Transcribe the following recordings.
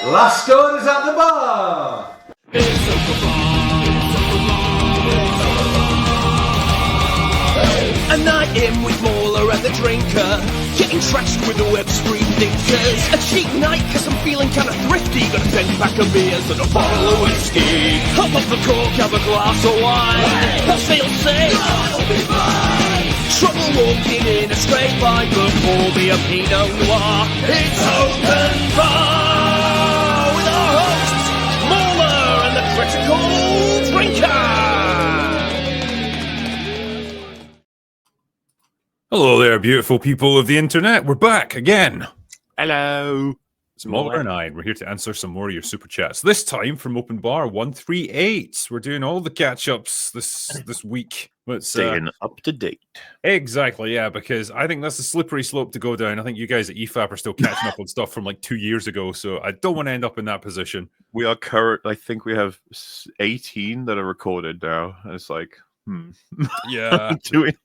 Last orders at the bar! A night in with Mauler and the drinker, getting trashed with the web stream dinkers. A cheap night cause I'm feeling kinda thrifty, got a 10-pack of beers and a bottle of whiskey. Hop off the cork, have a glass of wine, I'll feel safe, I'll be fine. Trouble walking in a straight line, but pour me a Pinot Noir. It's open bar with our hosts, Mauler and the critical drinker. Hello there, beautiful people of the internet. We're back again. Hello. It's Mulder and I, and we're here to answer some more of your super chats. This time from Open Bar 138. We're doing all the catch-ups this week. Staying up to date. Exactly, yeah, because I think that's a slippery slope to go down. I think you guys at EFAP are still catching up on stuff from like 2 years ago, so I don't want to end up in that position. We are current. I think we have 18 that are recorded now. And it's like, Yeah. doing.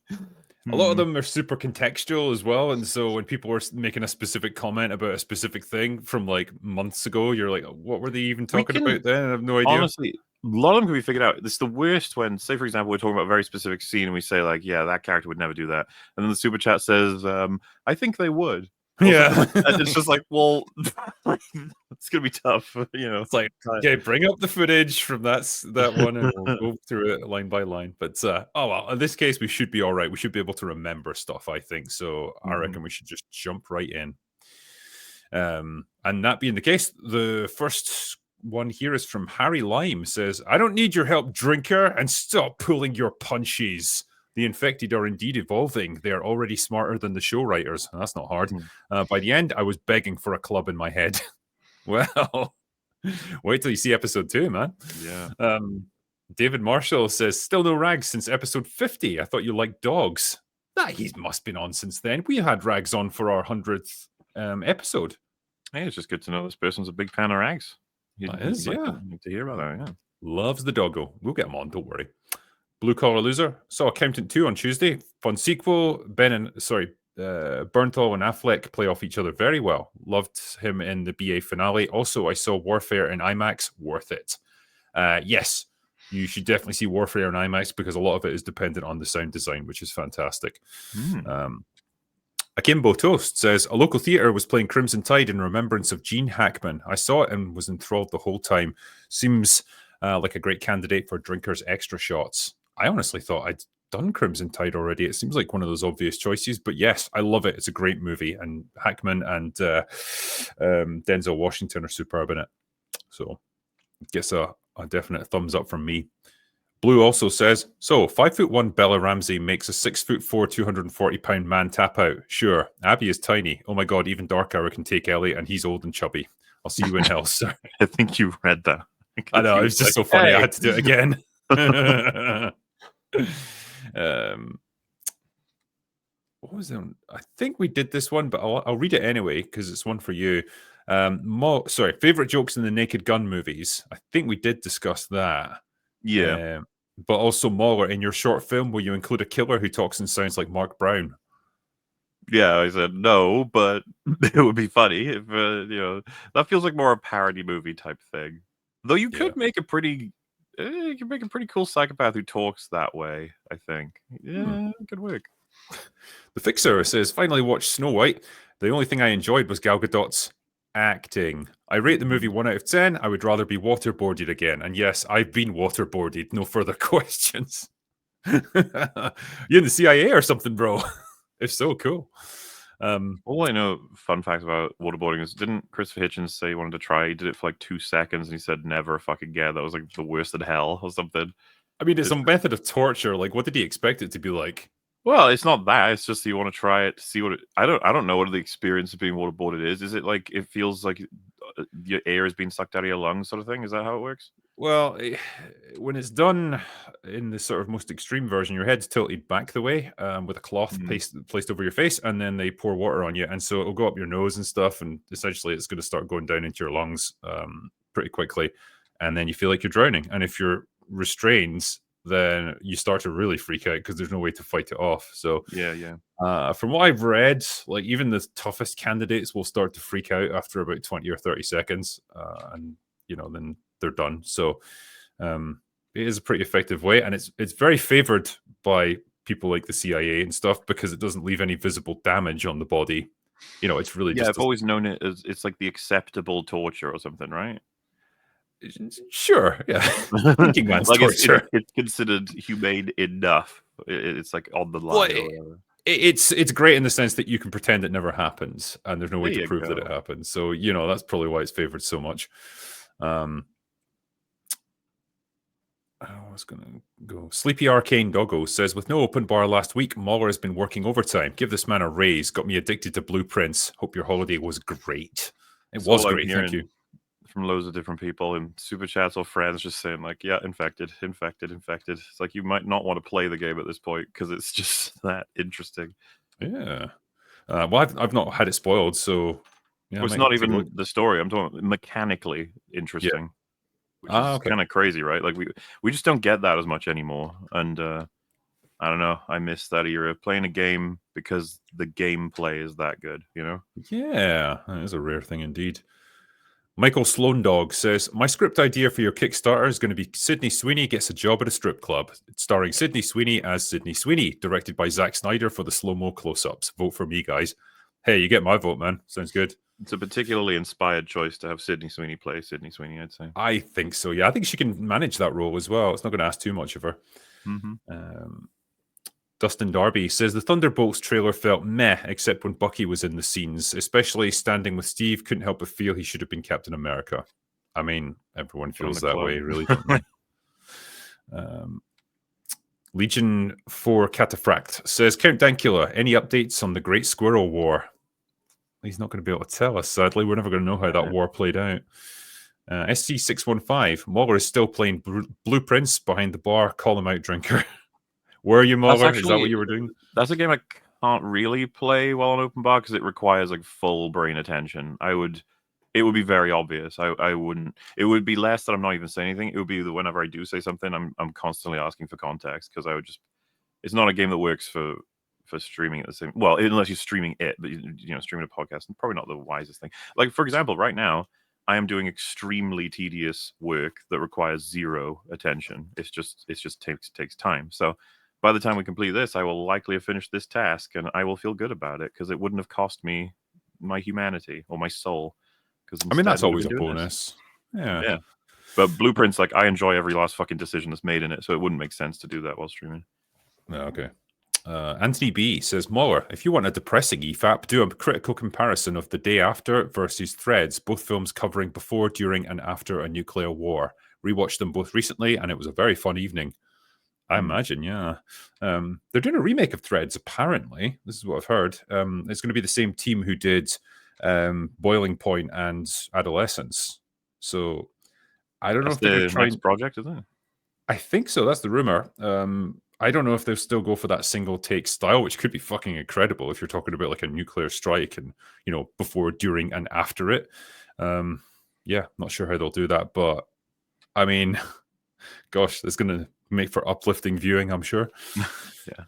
A lot of them are super contextual as well, and so when people were making a specific comment about a specific thing from like months ago, you're like, what were they even talking about then? I have no idea. Honestly, a lot of them can be figured out. It's the worst when, say, for example, we're talking about a very specific scene and we say, like, yeah, that character would never do that. And then the super chat says, I think they would. Yeah. And it's just like, well, it's going to be tough. You know, It's like, okay, bring up the footage from that one and we'll go through it line by line. But, oh, well, in this case, we should be all right. We should be able to remember stuff, I think. So I reckon we should just jump right in. And that being the case, the first one here is from Harry Lime. Says, I don't need your help, drinker, and stop pulling your punches. The infected are indeed evolving. They are already smarter than the show writers. That's not hard. By the end, I was begging for a club in my head. Well, wait till you see episode 2, man. Yeah. David Marshall says, still no Rags since episode 50. I thought you liked dogs. He must have been on since then. We had Rags on for our 100th episode. Hey, it's just good to know this person's a big fan of Rags. That is, yeah. Like to hear about that, yeah. Loves the doggo. We'll get him on, don't worry. Blue Collar Loser. Saw Accountant 2 on Tuesday. Fun sequel. Bernthal and Affleck play off each other very well. Loved him in the BA finale. Also, I saw Warfare in IMAX. Worth it. Yes, you should definitely see Warfare in IMAX because a lot of it is dependent on the sound design, which is fantastic. Akimbo Toast says, a local theatre was playing Crimson Tide in remembrance of Gene Hackman. I saw it and was enthralled the whole time. Seems like a great candidate for Drinkers Extra Shots. I honestly thought I'd done Crimson Tide already. It seems like one of those obvious choices, but yes, I love it. It's a great movie, and Hackman and Denzel Washington are superb in it. So, gets a definite thumbs up from me. Blue also says, so 5'1" Bella Ramsey makes a 6'4", 240-pound man tap out. Sure, Abby is tiny. Oh my god, even Dark Hour can take Ellie, and he's old and chubby. I'll see you in hell, sir. I think you read that. I know, it was just so funny. I had to do it again. What was it? I think we did this one, but I'll read it anyway because it's one for you. Favorite jokes in the Naked Gun movies. I think we did discuss that. Yeah. But also, Mauler, in your short film, will you include a killer who talks and sounds like Mark Brown? Yeah, I said no, but it would be funny if that feels like more a parody movie type thing. Though you could make a pretty, cool psychopath who talks that way. I think, it could work. The Fixer says, finally watched Snow White. The only thing I enjoyed was Gal Gadot's acting. I rate the movie 1 out of 10. I would rather be waterboarded again. And yes, I've been waterboarded. No further questions. You in the CIA or something, bro? If so, cool. All I know, fun facts about waterboarding is, didn't Christopher Hitchens say he wanted to try? He did it for like 2 seconds and he said never fucking again. That was like the worst in hell or something. I mean, it's a method of torture. Like, what did he expect it to be like? Well, it's not that. It's just you want to try it to see what it. I don't know what the experience of being waterboarded is. Is it like it feels like your air is being sucked out of your lungs, sort of thing? Is that how it works? Well, when it's done in the sort of most extreme version, your head's tilted back the way with a cloth placed over your face, and then they pour water on you, and so it'll go up your nose and stuff, and essentially it's going to start going down into your lungs pretty quickly, and then you feel like you're drowning. And if you're restrained, then you start to really freak out because there's no way to fight it off. So Yeah. from what I've read, like even the toughest candidates will start to freak out after about 20 or 30 seconds, and then they're done. So it is a pretty effective way, and it's very favored by people like the CIA and stuff because it doesn't leave any visible damage on the body. It's really Yeah, just I've always known it as it's like the acceptable torture or something, right? sure, yeah, thinking man's Like torture. it's considered humane enough. It's like on the Well, line or whatever. it's great in the sense that you can pretend it never happens, and there's no way There to you prove that it go. happened. So that's probably why it's favored so much. I was gonna go. Sleepy Arcane Doggo says, with no open bar last week, Mahler has been working overtime. Give this man a raise. Got me addicted to blueprints. Hope your holiday was great. It That's was all I'm great. Thank you. hearing from loads of different people in super chats or friends just saying like, yeah, infected. It's like you might not want to play the game at this point because it's just that interesting. Yeah. Well, I've not had it spoiled, so yeah. Well, it's not even the story. I'm talking mechanically interesting, which is okay. kind of crazy, right? Like we just don't get that as much anymore. And I don't know. I miss that era of playing a game because the gameplay is that good, Yeah, that is a rare thing indeed. Michael Sloan Dog says, my script idea for your Kickstarter is going to be Sydney Sweeney gets a job at a strip club. It's starring Sydney Sweeney as Sydney Sweeney, directed by Zack Snyder for the slow-mo close-ups. Vote for me, guys. Hey, you get my vote, man. Sounds good. It's a particularly inspired choice to have Sydney Sweeney play Sydney Sweeney, I'd say. I think so, yeah. I think she can manage that role as well. It's not going to ask too much of her. Mm-hmm. Dustin Darby says the Thunderbolts trailer felt meh, except when Bucky was in the scenes, especially standing with Steve. Couldn't help but feel he should have been Captain America. I mean, everyone feels that way, really, don't they? Legion 4 Cataphract says, Count Dankula, any updates on the Great Squirrel War? He's not going to be able to tell us, sadly. We're never going to know how that war played out. SC615, Mahler is still playing Blueprints behind the bar. Call him out, drinker. Were you, Mahler? Is that what you were doing? That's a game I can't really play while on open bar because it requires like full brain attention. It would be very obvious. I wouldn't. It would be less that I'm not even saying anything. It would be that whenever I do say something, I'm constantly asking for context because I would just. It's not a game that works for streaming at the same. Well, unless you're streaming it, but streaming a podcast, and probably not the wisest thing. Like for example, right now I am doing extremely tedious work that requires zero attention. It just takes time. So. By the time we complete this, I will likely have finished this task, and I will feel good about it because it wouldn't have cost me my humanity or my soul. Because I mean, that's always a bonus. Yeah. But Blueprints, like I enjoy every last fucking decision that's made in it, so it wouldn't make sense to do that while streaming. Okay. Anthony B says, Mahler, if you want a depressing EFAP, do a critical comparison of The Day After versus Threads, both films covering before, during, and after a nuclear war. Rewatched them both recently, and it was a very fun evening. I imagine, yeah. They're doing a remake of Threads, apparently. This is what I've heard. It's going to be the same team who did Boiling Point and Adolescence. So I don't know if they're trying. Next project, isn't it? I think so. That's the rumor. I don't know if they'll still go for that single take style, which could be fucking incredible if you're talking about like a nuclear strike and before, during, and after it. Yeah, not sure how they'll do that, but I mean, gosh, that's going to make for uplifting viewing, I'm sure. Yeah.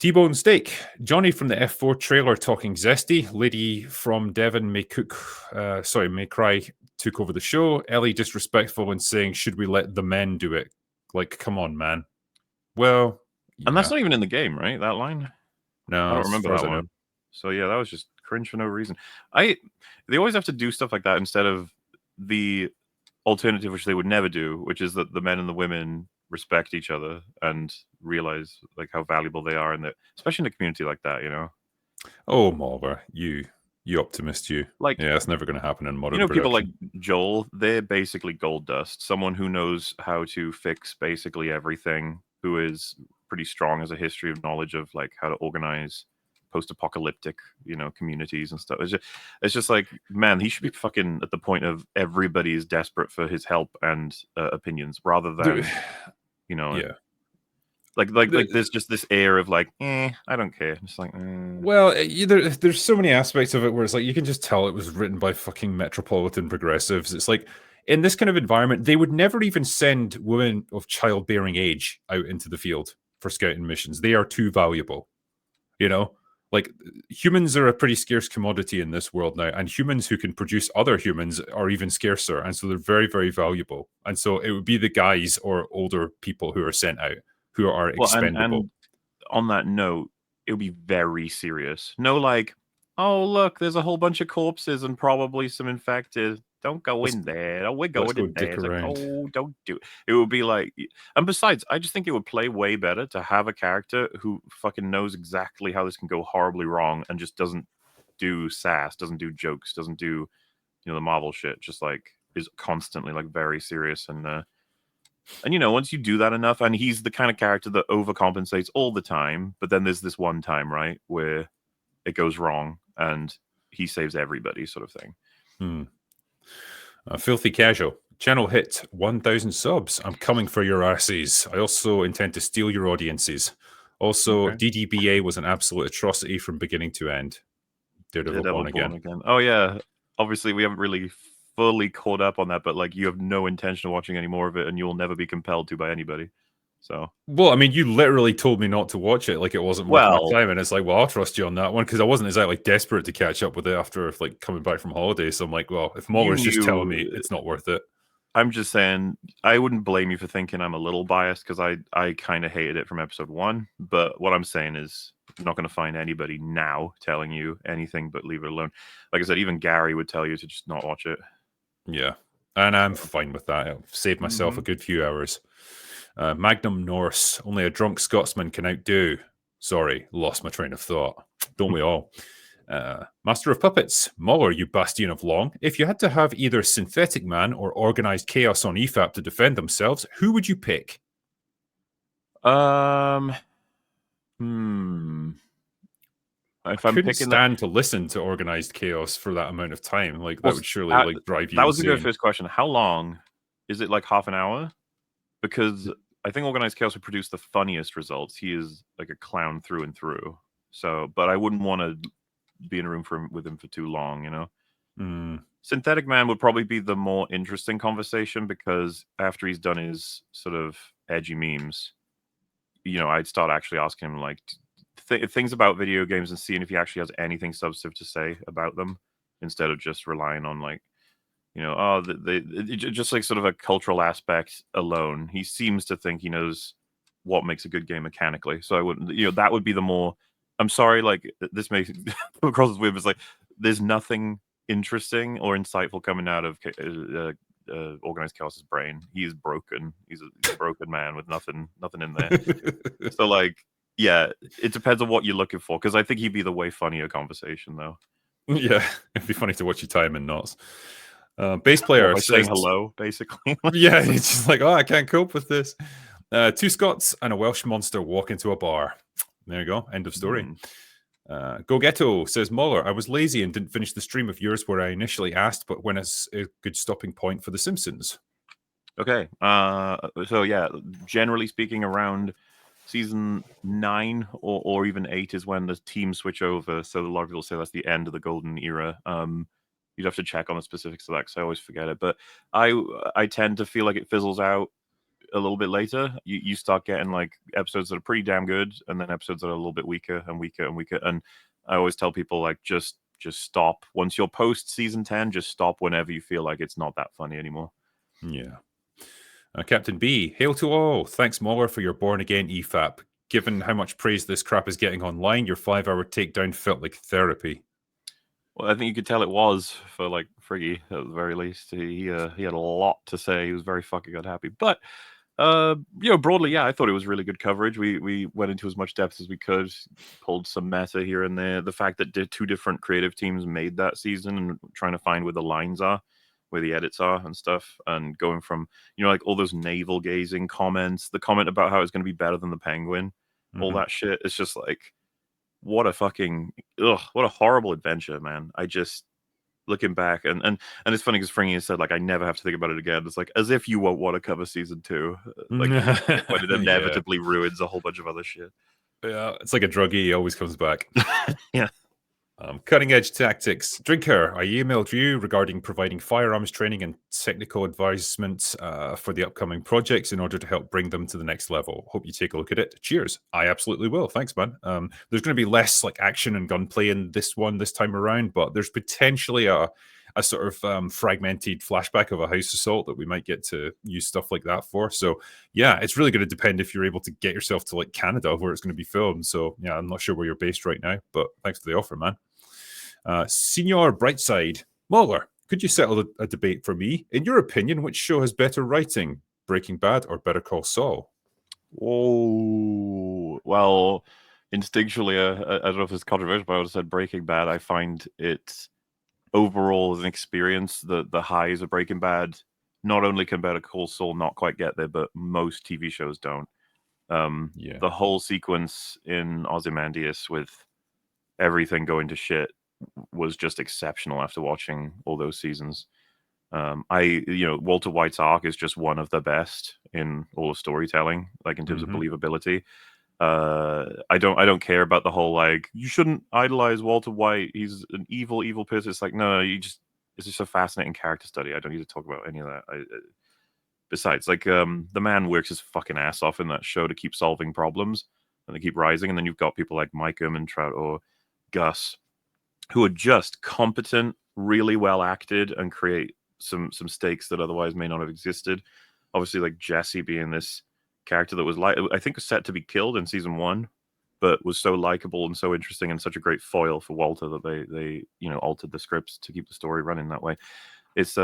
T-Bone Steak. Johnny from the F4 trailer talking zesty. Lady from Devon may cry took over the show. Ellie disrespectful and saying, should we let the men do it? Like, come on, man. Well, and that's not even in the game, right? That line? No, I don't remember that one. So yeah, that was just cringe for no reason. They always have to do stuff like that instead of the alternative, which they would never do, which is that the men and the women respect each other and realize like how valuable they are, especially in a community like that, Oh, Malver, you optimist, you. Like, yeah, it's never going to happen in modern production. People like Joel, they're basically gold dust. Someone who knows how to fix basically everything, who is pretty strong as a history of knowledge of like how to organize post-apocalyptic, communities and stuff. It's just like, man, he should be fucking at the point of everybody is desperate for his help and opinions, rather than, yeah. Like there's just this air of like, I don't care. Just like, Well, there's so many aspects of it where it's like you can just tell it was written by fucking metropolitan progressives. It's like in this kind of environment, they would never even send women of childbearing age out into the field for scouting missions. They are too valuable. You know, like humans are a pretty scarce commodity in this world now, and humans who can produce other humans are even scarcer, and so they're very, very valuable. And so it would be the guys or older people who are sent out who are expendable. And on that note, it would be very serious. No, like, oh look, there's a whole bunch of corpses and probably some infected. Don't go in there. Oh, we're going go in there. dick It's like, around. oh, don't do it. It would be like, and besides, I just think it would play way better to have a character who fucking knows exactly how this can go horribly wrong and just doesn't do sass, doesn't do jokes, doesn't do, the Marvel shit. Just like is constantly like very serious and once you do that enough, and he's the kind of character that overcompensates all the time, but then there's this one time, right, where it goes wrong and he saves everybody, sort of thing. Filthy Casual. Channel hit 1,000 subs. I'm coming for your asses. I also intend to steal your audiences. Also, Okay. DDBA was an absolute atrocity from beginning to end. Daredevil Born Again. Oh, yeah. Obviously, we haven't really fully caught up on that, but like you have no intention of watching any more of it, and you will never be compelled to by anybody. So, well, I mean, you literally told me not to watch it, like it wasn't worth my time, and it's like, well, I'll trust you on that one because I wasn't exactly desperate to catch up with it after like coming back from holiday. So I'm like, well, if Muller's just telling me it's not worth it, I'm just saying I wouldn't blame you for thinking I'm a little biased because I kind of hated it from episode 1. But what I'm saying is, I'm not going to find anybody now telling you anything but leave it alone. Like I said, even Gary would tell you to just not watch it. Yeah, and I'm fine with that. I've saved myself a good few hours. Magnum Norse, only a drunk Scotsman can outdo. Sorry, lost my train of thought. Don't we all? Master of Puppets, Muller, you bastion of Long. If you had to have either Synthetic Man or Organized Chaos on EFAP to defend themselves, who would you pick? If I I'm couldn't picking stand to listen to Organized Chaos for that amount of time. Like that would surely like drive you. That was a insane. good first question. How long? Is it like half an hour? Because I think Organized Chaos would produce the funniest results. He is like a clown through and through. So, but I wouldn't want to be in a room with him for too long, you know? Synthetic Man would probably be the more interesting conversation because after he's done his sort of edgy memes, I'd start actually asking him like things about video games and seeing if he actually has anything substantive to say about them instead of just relying on like, just like sort of a cultural aspect alone. He seems to think he knows what makes a good game mechanically. So I wouldn't, that would be the more. I'm sorry, like this may come across as weird, but it's like there's nothing interesting or insightful coming out of Organized Chaos's brain. He's broken. He's a broken man with nothing in there. So like, yeah, it depends on what you're looking for. Because I think he'd be the way funnier conversation though. Yeah, it'd be funny to watch you time in knots. Bass player by saying hello, basically. Yeah, it's just like, oh, I can't cope with this. 2 Scots and a Welsh monster walk into a bar. There you go. End of story. Go Ghetto says, Muller, I was lazy and didn't finish the stream of yours where I initially asked, but when is a good stopping point for The Simpsons? Okay. So yeah, generally speaking, around season 9 or even 8 is when the teams switch over. So a lot of people say that's the end of the golden era. You'd have to check on the specifics of that because I always forget it. But I tend to feel like it fizzles out a little bit later. You start getting like episodes that are pretty damn good, and then episodes that are a little bit weaker and weaker and weaker. And I always tell people like just stop once you're post season 10. Just stop whenever you feel like it's not that funny anymore. Yeah. Captain B, hail to all. Thanks, Muller, for your Born Again EFAP. Given how much praise this crap is getting online, your 5-hour takedown felt like therapy. Well, I think you could tell it was for like Friggy at the very least. He had a lot to say. He was very fucking unhappy. But broadly, yeah, I thought it was really good coverage. We went into as much depth as we could, pulled some meta here and there. The fact that 2 different creative teams made that season and trying to find where the lines are, where the edits are and stuff, and going from like all those navel gazing comments, the comment about how it's going to be better than the Penguin, all that shit. It's just like, what a horrible adventure, man. I just looking back and it's funny because Fringy said like I never have to think about it again. It's like as if you won't want to cover season 2, like when it inevitably ruins a whole bunch of other shit. Yeah, it's like a druggie. He always comes back. Yeah. Cutting edge tactics. Drinker, I emailed you regarding providing firearms training and technical advisement for the upcoming projects in order to help bring them to the next level. Hope you take a look at it. Cheers. I absolutely will. Thanks, man. There's going to be less like action and gunplay in this time around, but there's potentially a sort of fragmented flashback of a house assault that we might get to use stuff like that for. So yeah, it's really going to depend if you're able to get yourself to like Canada where it's going to be filmed. So yeah, I'm not sure where you're based right now, but thanks for the offer, man. Senior Brightside, Muller, could you settle a debate for me? In your opinion, which show has better writing, Breaking Bad or Better Call Saul? Oh, well, instinctually, I don't know if it's controversial, but I would have said Breaking Bad. I find it overall as an experience, the highs of Breaking Bad, not only can Better Call Saul not quite get there, but most TV shows don't. The whole sequence in Ozymandias with everything going to shit was just exceptional after watching all those seasons. Walter White's arc is just one of the best in all of storytelling, like in terms of believability. I don't care about the whole like you shouldn't idolize Walter White. He's an evil person. It's like no, it's just a fascinating character study. I don't need to talk about any of that. Besides, like the man works his fucking ass off in that show to keep solving problems, and they keep rising. And then you've got people like Mike Ehrmantraut or Gus, who are just competent, really well acted, and create some stakes that otherwise may not have existed. Obviously, like Jesse being this character that was I think was set to be killed in season 1, but was so likable and so interesting and such a great foil for Walter that they altered the scripts to keep the story running that way. It's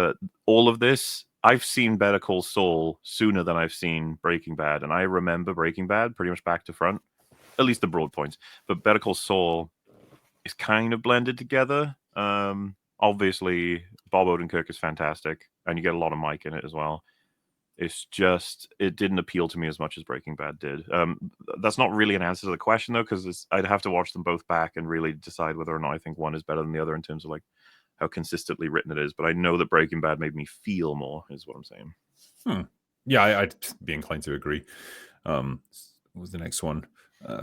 all of this. I've seen Better Call Saul sooner than I've seen Breaking Bad, and I remember Breaking Bad pretty much back to front, at least the broad points. But Better Call Saul is kind of blended together. Obviously, Bob Odenkirk is fantastic, and you get a lot of Mike in it as well. It's just, it didn't appeal to me as much as Breaking Bad did. That's not really an answer to the question, though, because I'd have to watch them both back and really decide whether or not I think one is better than the other in terms of like how consistently written it is. But I know that Breaking Bad made me feel more, is what I'm saying. Yeah, I'd be inclined to agree. What was the next one?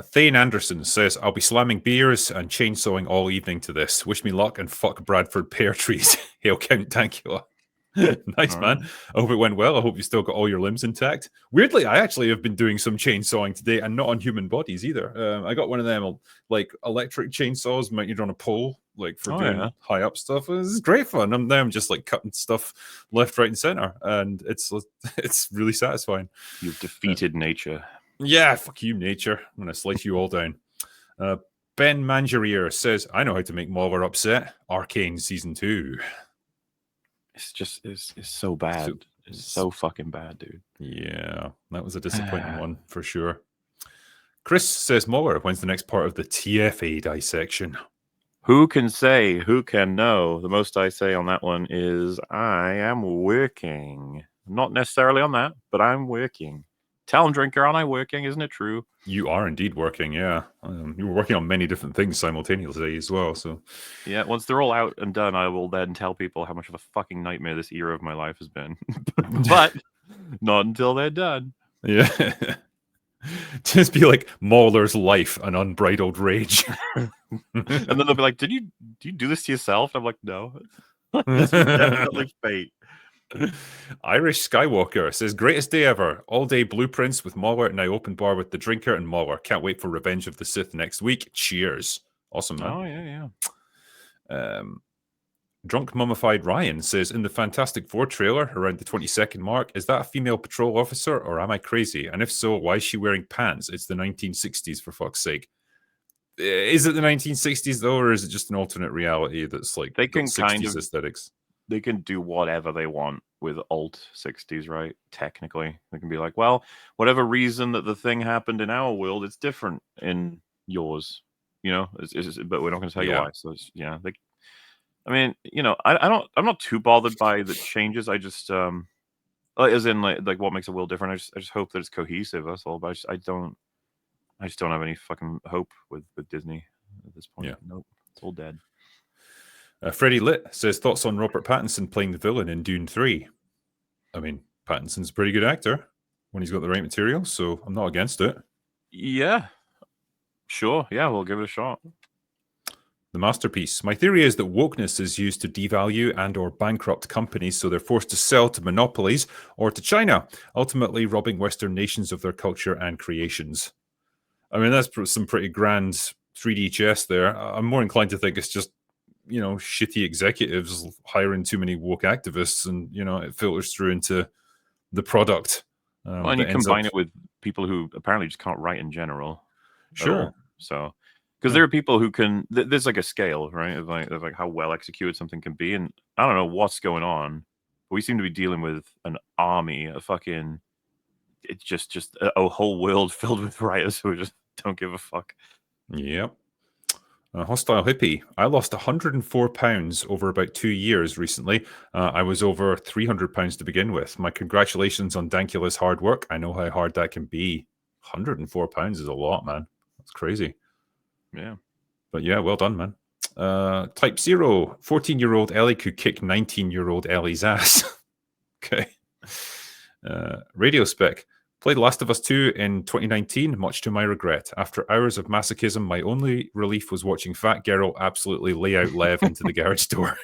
Thane Anderson says, I'll be slamming beers and chainsawing all evening to this. Wish me luck and fuck Bradford pear trees. Hail Count Dankula. Nice, man. I hope it went well. I hope you still got all your limbs intact. Weirdly, I actually have been doing some chainsawing today and not on human bodies either. I got one of them like electric chainsaws mounted on a pole, like for doing high up stuff. It's great fun. I'm just like cutting stuff left, right, and center, and it's really satisfying. You've defeated nature. Yeah, fuck you, nature. I'm gonna slice you all down. Ben Manjarier says, I know how to make Mauler upset. Arcane Season 2. It's so bad. It's so fucking bad, dude. Yeah, that was a disappointing one for sure. Chris says, Mauler, when's the next part of the TFA dissection? Who can say? Who can know? The most I say on that one is I am working. Not necessarily on that, but I'm working. Tell him, Drinker, aren't I working? Isn't it true? You are indeed working, yeah. You were working on many different things simultaneously as well. So, yeah, once they're all out and done, I will then tell people how much of a fucking nightmare this era of my life has been. But not until they're done. Yeah. Just be like Mauler's life, an unbridled rage. And then they'll be like, do you do this to yourself? And I'm like, no. This is definitely fate. Irish Skywalker says, greatest day ever. All day blueprints with Mauler, now open bar with the Drinker and Mauler. Can't wait for Revenge of the Sith next week. Cheers. Awesome, man. Oh, yeah. Drunk Mummified Ryan says, in the Fantastic Four trailer, around the 20-second mark, is that a female patrol officer or am I crazy? And if so, why is she wearing pants? It's the 1960s, for fuck's sake. Is it the 1960s, though, or is it just an alternate reality that's like they can 60s kind of aesthetics? They can do whatever they want with alt 60s, right? Technically, they can be like, well, whatever reason that the thing happened in our world, it's different in yours, but we're not going to tell you why. So I mean, I'm not too bothered by the changes. I just, as in like what makes a world different. I just hope that it's cohesive. That's all. But I just don't have any fucking hope with Disney at this point. Yeah. Nope, it's all dead. Freddie Litt says, thoughts on Robert Pattinson playing the villain in Dune 3? I mean, Pattinson's a pretty good actor when he's got the right material, so I'm not against it. Yeah. Sure. Yeah, we'll give it a shot. The masterpiece. My theory is that wokeness is used to devalue and or bankrupt companies, so they're forced to sell to monopolies or to China, ultimately robbing Western nations of their culture and creations. I mean, that's some pretty grand 3D chess there. I'm more inclined to think it's just, shitty executives hiring too many woke activists, and, it filters through into the product. Well, and you combine it with people who apparently just can't write in general. Sure. So, because there are people who can. There's like a scale, right? Of like how well executed something can be, and I don't know what's going on. But we seem to be dealing with an army, it's just a whole world filled with writers who just don't give a fuck. Yep. Hostile hippie. I lost 104 pounds over about 2 years recently. I was over 300 pounds to begin with. My congratulations on Dankula's hard work. I know how hard that can be. 104 pounds is a lot, man. That's crazy. Yeah. But yeah, well done, man. Type 0. 14-year-old Ellie could kick 19-year-old Ellie's ass. Okay. Radio Spec. Played Last of Us 2 in 2019, much to my regret. After hours of masochism, my only relief was watching Fat Geralt absolutely lay out Lev into the garage door.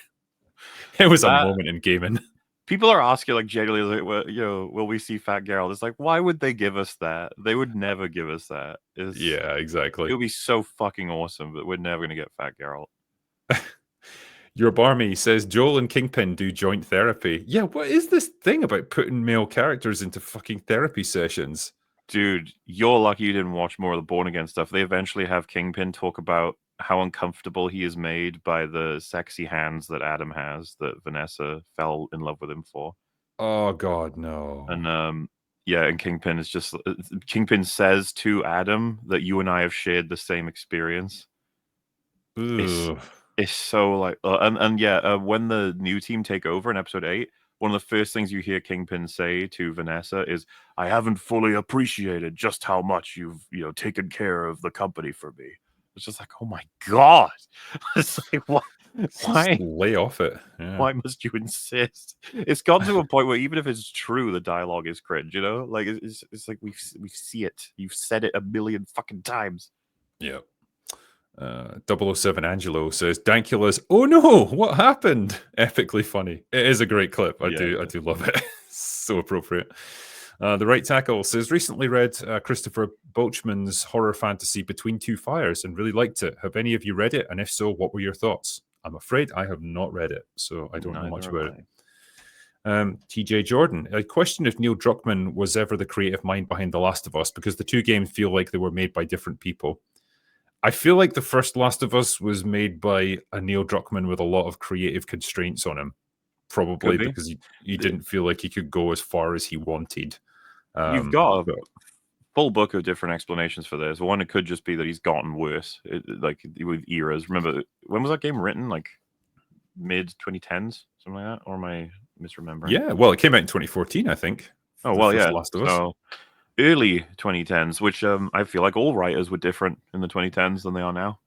It was a moment in gaming. People are asking, like, genuinely, will we see Fat Geralt? It's like, why would they give us that? They would never give us that. Yeah, exactly. It would be so fucking awesome, but we're never going to get Fat Geralt. Your Barmy says Joel and Kingpin do joint therapy. Yeah, what is this thing about putting male characters into fucking therapy sessions? Dude, you're lucky you didn't watch more of the Born Again stuff. They eventually have Kingpin talk about how uncomfortable he is made by the sexy hands that Adam has, that Vanessa fell in love with him for. Oh, God, no. And, and Kingpin is just... Kingpin says to Adam that you and I have shared the same experience. It's so like, when the new team take over in episode 8, one of the first things you hear Kingpin say to Vanessa is, "I haven't fully appreciated just how much you've taken care of the company for me." It's just like, oh my god, it's like, what? Why lay off it? Yeah. Why must you insist? It's gotten to a point where even if it's true, the dialogue is cringe. Like it's like we see it. You've said it a million fucking times. Yeah. 007 Angelo says Dankula's "Oh no, what happened?" epically funny. It is a great clip. I do love it. So appropriate. The Right Tackle says recently read Christopher Boltzmann's horror fantasy Between Two Fires and really liked it. Have any of you read it? And if so, what were your thoughts? I'm afraid I have not read it, so I don't know much about it. TJ Jordan, I question if Neil Druckmann was ever the creative mind behind The Last of Us, because the two games feel like they were made by different people. I feel like the first Last of Us was made by a Neil Druckmann with a lot of creative constraints on him, probably because he didn't feel like he could go as far as he wanted. You've got a full book of different explanations for this. One, it could just be that he's gotten worse, like with eras. Remember, when was that game written? Like mid 2010s, something like that? Or am I misremembering? Yeah, well, it came out in 2014, I think. Oh, well, yeah. Last of Us. So, early 2010s, which I feel like all writers were different in the 2010s than they are now.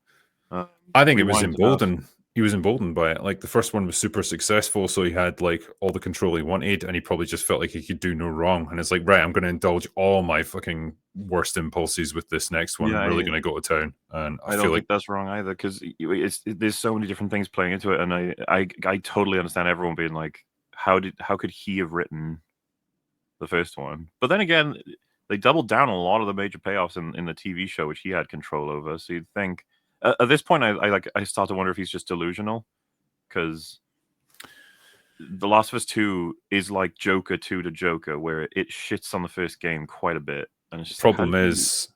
I think it was emboldened. He was emboldened by it. Like the first one was super successful, so he had like all the control he wanted, and he probably just felt like he could do no wrong. And it's like, right, I'm going to indulge all my fucking worst impulses with this next one. I'm really going to go to town. And I don't think that's wrong either, because there's so many different things playing into it, and I totally understand everyone being like, how could he have written the first one? But then again, they doubled down on a lot of the major payoffs in the TV show, which he had control over. So you'd think at this point, I start to wonder if he's just delusional, because The Last of Us 2 is like Joker 2 to Joker, where it shits on the first game quite a bit. And it's just problem is,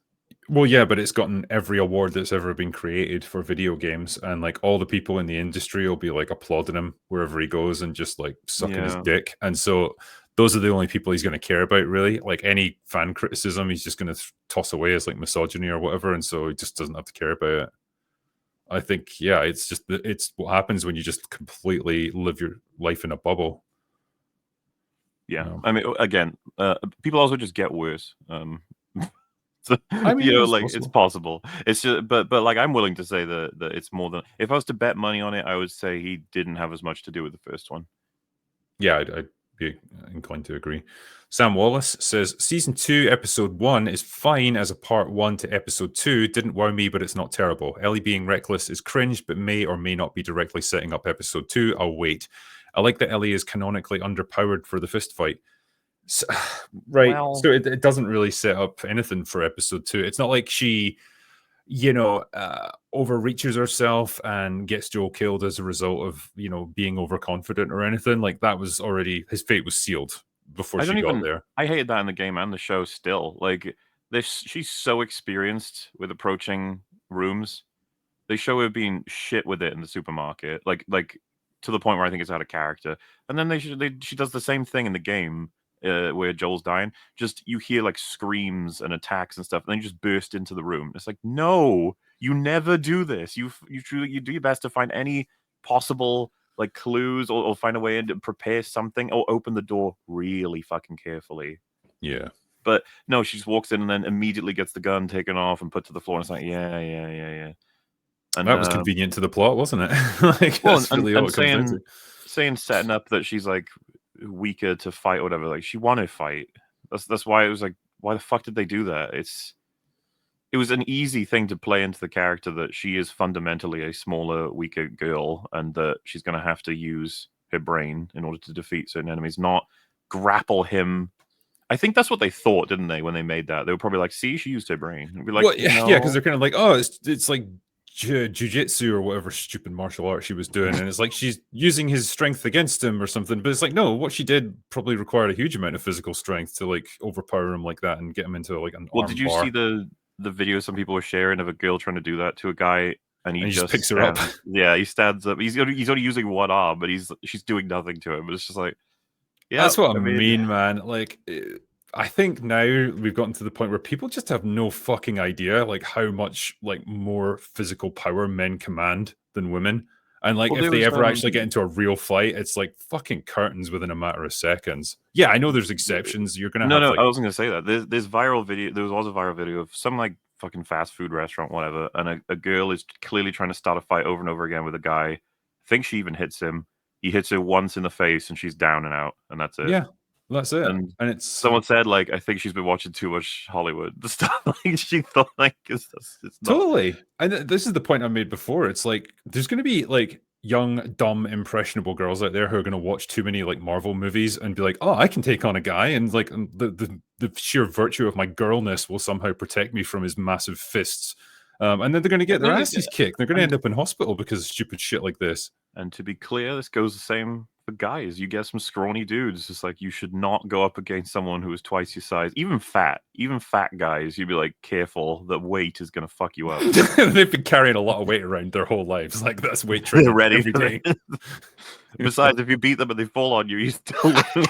well, yeah, but it's gotten every award that's ever been created for video games, and like all the people in the industry will be like applauding him wherever he goes and just like sucking his dick. And so those are the only people he's going to care about, really. Like any fan criticism, he's just going to toss away as like misogyny or whatever, and so he just doesn't have to care about it. I think, it's what happens when you just completely live your life in a bubble. Yeah, I mean, again, people also just get worse. So, I mean, it's possible. It's just, but like, I'm willing to say that it's more than, if I was to bet money on it, I would say he didn't have as much to do with the first one. Yeah, be inclined to agree. Sam Wallace says season 2, episode 1 is fine as a part 1 to episode 2. Didn't wow me, but it's not terrible. Ellie being reckless is cringe, but may or may not be directly setting up episode 2. I'll wait. I like that Ellie is canonically underpowered for the fist fight. So, right. Well, so it doesn't really set up anything for episode 2. It's not like she, overreaches herself and gets Joel killed as a result of, being overconfident or anything. Like that was already, his fate was sealed before she got there. I hated that in the game and the show still. Like she's so experienced with approaching rooms. They show her being shit with it in the supermarket, like to the point where I think it's out of character. And then she does the same thing in the game where Joel's dying. Just you hear like screams and attacks and stuff, and then you just burst into the room. It's like, no, you never do this. You do your best to find any possible like clues or find a way to prepare something or open the door really fucking carefully. Yeah. But no, she just walks in and then immediately gets the gun taken off and put to the floor. And it's like, yeah. And that was convenient to the plot, wasn't it? Like, that's really all it comes down to. Saying setting up that she's like weaker to fight or whatever. Like she wanted to fight. That's why it was like, why the fuck did they do that? It was an easy thing to play into the character that she is fundamentally a smaller, weaker girl, and that she's going to have to use her brain in order to defeat certain enemies, not grapple him. I think that's what they thought, didn't they, when they made that? They were probably like, see, she used her brain. It'd be like, well, yeah, because they're kind of like, oh, it's like jiu-jitsu or whatever stupid martial art she was doing, and it's like she's using his strength against him or something. But it's like, no, what she did probably required a huge amount of physical strength to like overpower him like that and get him into like an arm did you bar. see the video some people were sharing of a girl trying to do that to a guy, and he just picks her up? Yeah, he stands up. He's only using one arm, but she's doing nothing to him. But it's just like, yeah, that's what I mean, man. Like, I think now we've gotten to the point where people just have no fucking idea like how much like more physical power men command than women. And like if they ever actually get into a real fight, it's like fucking curtains within a matter of seconds. Yeah, I know there's exceptions. You're gonna have I wasn't gonna say that. There's viral video. There was a viral video of some like fucking fast food restaurant, whatever, and a girl is clearly trying to start a fight over and over again with a guy. I think she even hits him. He hits her once in the face, and she's down and out, and that's it. Yeah, that's it. And it's someone said like, I think she's been watching too much Hollywood. The stuff like she thought like it's not. Totally. And this is the point I made before. It's like there's going to be like young, dumb, impressionable girls out there who are going to watch too many like Marvel movies and be like, oh, I can take on a guy, and like the sheer virtue of my girlness will somehow protect me from his massive fists. And then they're going to get their asses kicked. They're going to end up in hospital because of stupid shit like this. And to be clear, this goes the same for guys. You get some scrawny dudes. It's like you should not go up against someone who is twice your size. Even fat guys, you'd be like, careful, that weight is going to fuck you up. They've been carrying a lot of weight around their whole lives. Like that's weight training. They're ready every day. Besides, if you beat them and they fall on you, you still lose.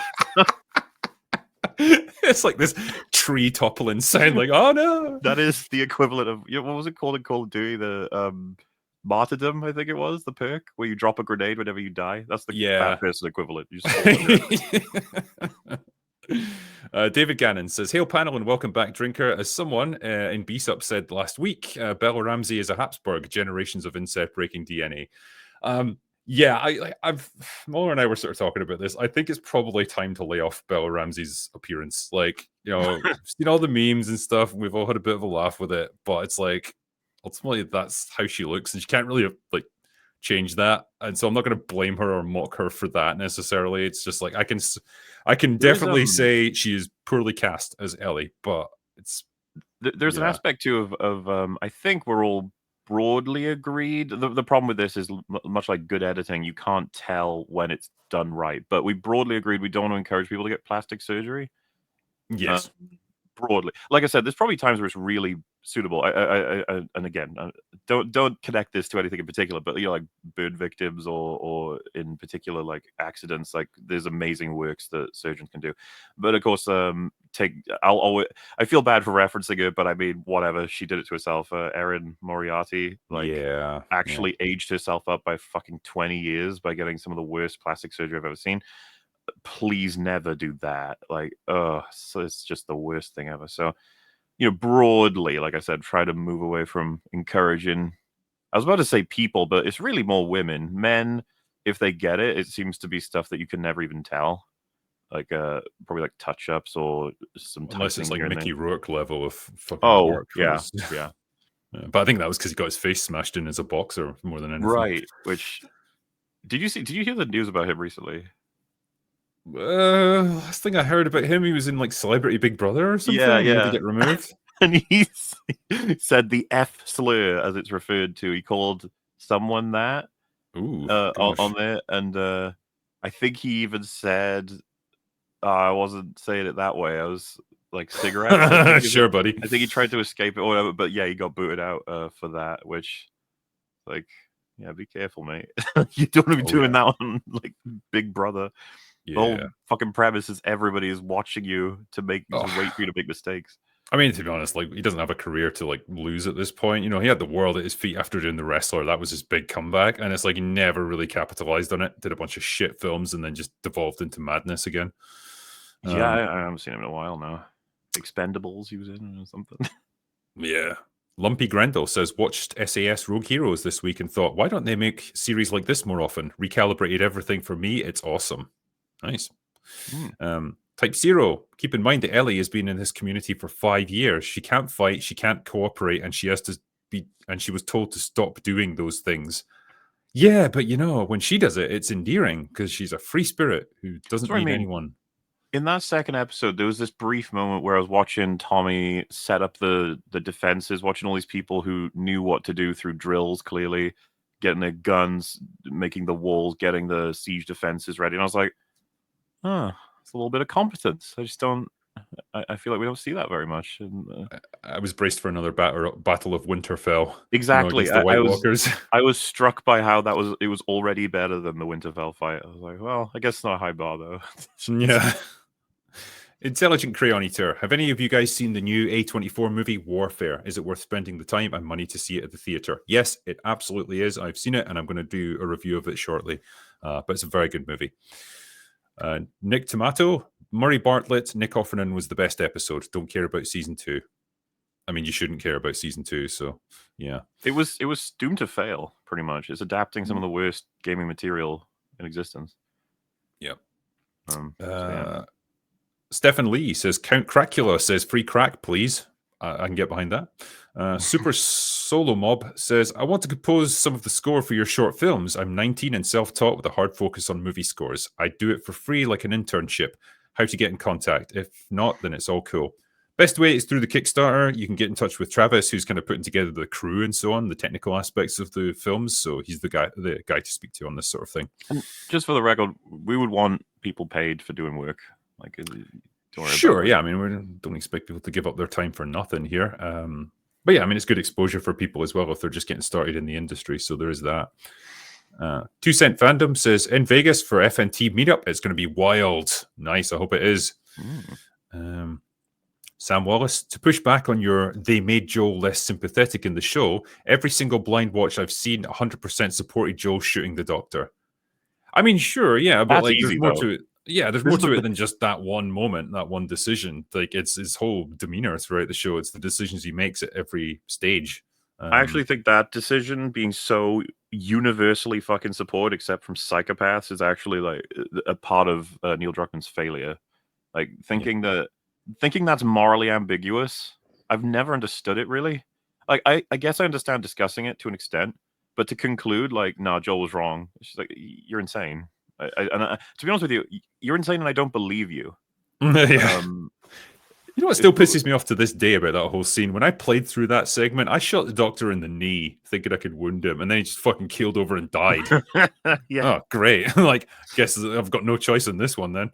It's like this tree toppling sound. Like, oh no, that is the equivalent of what was it called in Call of Duty? The martyrdom, I think it was, the perk where you drop a grenade whenever you die. That's the fat person equivalent. You just David Gannon says, "Hail panel and welcome back, drinker. As someone in BSUP said last week, Bella Ramsey is a Habsburg. Generations of incest breaking DNA." Yeah, I've Muller and I were sort of talking about this. I think it's probably time to lay off Bella Ramsey's appearance. Like, seen all the memes and stuff. And we've all had a bit of a laugh with it, but it's like ultimately that's how she looks, and she can't really like change that. And so I'm not going to blame her or mock her for that necessarily. It's just like I can definitely say she is poorly cast as Ellie, but there's an aspect too of I think we're all broadly agreed. The problem with this is much like good editing, you can't tell when it's done right. But we broadly agreed we don't want to encourage people to get plastic surgery. Yes. Broadly, like I said, there's probably times where it's really suitable. And again, don't connect this to anything in particular, but like burn victims or in particular like accidents, like there's amazing works that surgeons can do. But of course, I feel bad for referencing it, but I mean, whatever, she did it to herself. Erin Moriarty, actually aged herself up by fucking 20 years by getting some of the worst plastic surgery I've ever seen. Please never do that. Like, so it's just the worst thing ever. So, broadly, like I said, try to move away from encouraging. I was about to say people, but it's really more women. Men, if they get it, it seems to be stuff that you can never even tell. like probably like touch ups or some Unless it's tightening like here and Mickey there. Rourke level of fucking Oh dark. yeah, yeah, But I think that was because he got his face smashed in as a boxer more than anything. right. Which did you hear the news about him recently? Last thing I heard about him, he was in like Celebrity Big Brother or something. Yeah, And he had to yeah. get removed. And he said the F slur as it's referred to. He called someone that Ooh, on gosh. there, and I think he even said, I wasn't saying it that way. I was like cigarettes. I think Sure, buddy. I think he tried to escape it or whatever, but yeah, he got booted out for that. Which, like, yeah, be careful, mate. You don't want to be Oh, doing yeah. that on like Big Brother. The whole Yeah. fucking premise is everybody is watching you to wait for you to make mistakes. I mean, to be honest, like he doesn't have a career to like lose at this point. You know, he had the world at his feet after doing The Wrestler. That was his big comeback, and it's like he never really capitalized on it. Did a bunch of shit films and then just devolved into madness again. Yeah, I haven't seen him in a while now. Expendables he was in or something. Yeah. Lumpy Grendel says, watched SAS Rogue Heroes this week and thought, why don't they make series like this more often? Recalibrated everything for me. It's awesome. Nice. Type Zero, keep in mind that Ellie has been in this community for 5 years. She can't fight, she can't cooperate, and she has to be, and she was told to stop doing those things. Yeah, but you know, when she does it, it's endearing because she's a free spirit who doesn't That's what I need mean. anyone. In that second episode, there was this brief moment where I was watching Tommy set up the defenses, watching all these people who knew what to do through drills, clearly getting their guns, making the walls, getting the siege defenses ready. And I was like, it's a little bit of competence. I just don't. I feel like we don't see that very much. And, I was braced for another battle of Winterfell. exactly. You know, against the White Walkers. I was struck by how it was already better than the Winterfell fight. I was like, well, I guess it's not a high bar though. Yeah. Intelligent Crayon Eater. Have any of you guys seen the new A24 movie Warfare? Is it worth spending the time and money to see it at the theater? Yes, it absolutely is. I've seen it and I'm going to do a review of it shortly. But it's a very good movie. Nick Tomato, Murray Bartlett, Nick Offerman was the best episode. Don't care about season 2. I mean, you shouldn't care about season 2, so yeah. It was doomed to fail, pretty much. It's adapting some of the worst gaming material in existence. Yeah. Yeah. Stephen Lee says, Count Cracula says, free crack, please. I can get behind that. Super Solo Mob says, I want to compose some of the score for your short films. I'm 19 and self-taught with a hard focus on movie scores. I do it for free like an internship. How to get in contact? If not, then it's all cool. Best way is through the Kickstarter. You can get in touch with Travis, who's kind of putting together the crew and so on, the technical aspects of the films. So he's the guy to speak to on this sort of thing. And just for the record, we would want people paid for doing work. Like, sure, yeah. I mean, we don't expect people to give up their time for nothing here. But yeah, I mean, it's good exposure for people as well if they're just getting started in the industry. So there is that. 2 Cent Fandom says, in Vegas for FNT meetup, it's going to be wild. Nice, I hope it is. Sam Wallace, to push back on your they made Joel less sympathetic in the show, every single blind watch I've seen 100% supported Joel shooting the doctor. I mean, sure, yeah, but that's like easy, there's more though. to it. Yeah, there's more to it than just that one moment, that one decision. Like it's his whole demeanor throughout the show. It's the decisions he makes at every stage. I actually think that decision being so universally fucking supported, except from psychopaths, is actually like a part of Neil Druckmann's failure. Like thinking that's morally ambiguous. I've never understood it really. Like I guess I understand discussing it to an extent, but to conclude like, no, Joel was wrong. It's just like you're insane. To be honest with you, you're insane, and I don't believe you. Yeah. You know what still pisses me off to this day about that whole scene? When I played through that segment, I shot the doctor in the knee thinking I could wound him, and then he just fucking keeled over and died. Yeah. Oh, great. Like, guess I've got no choice on this one then.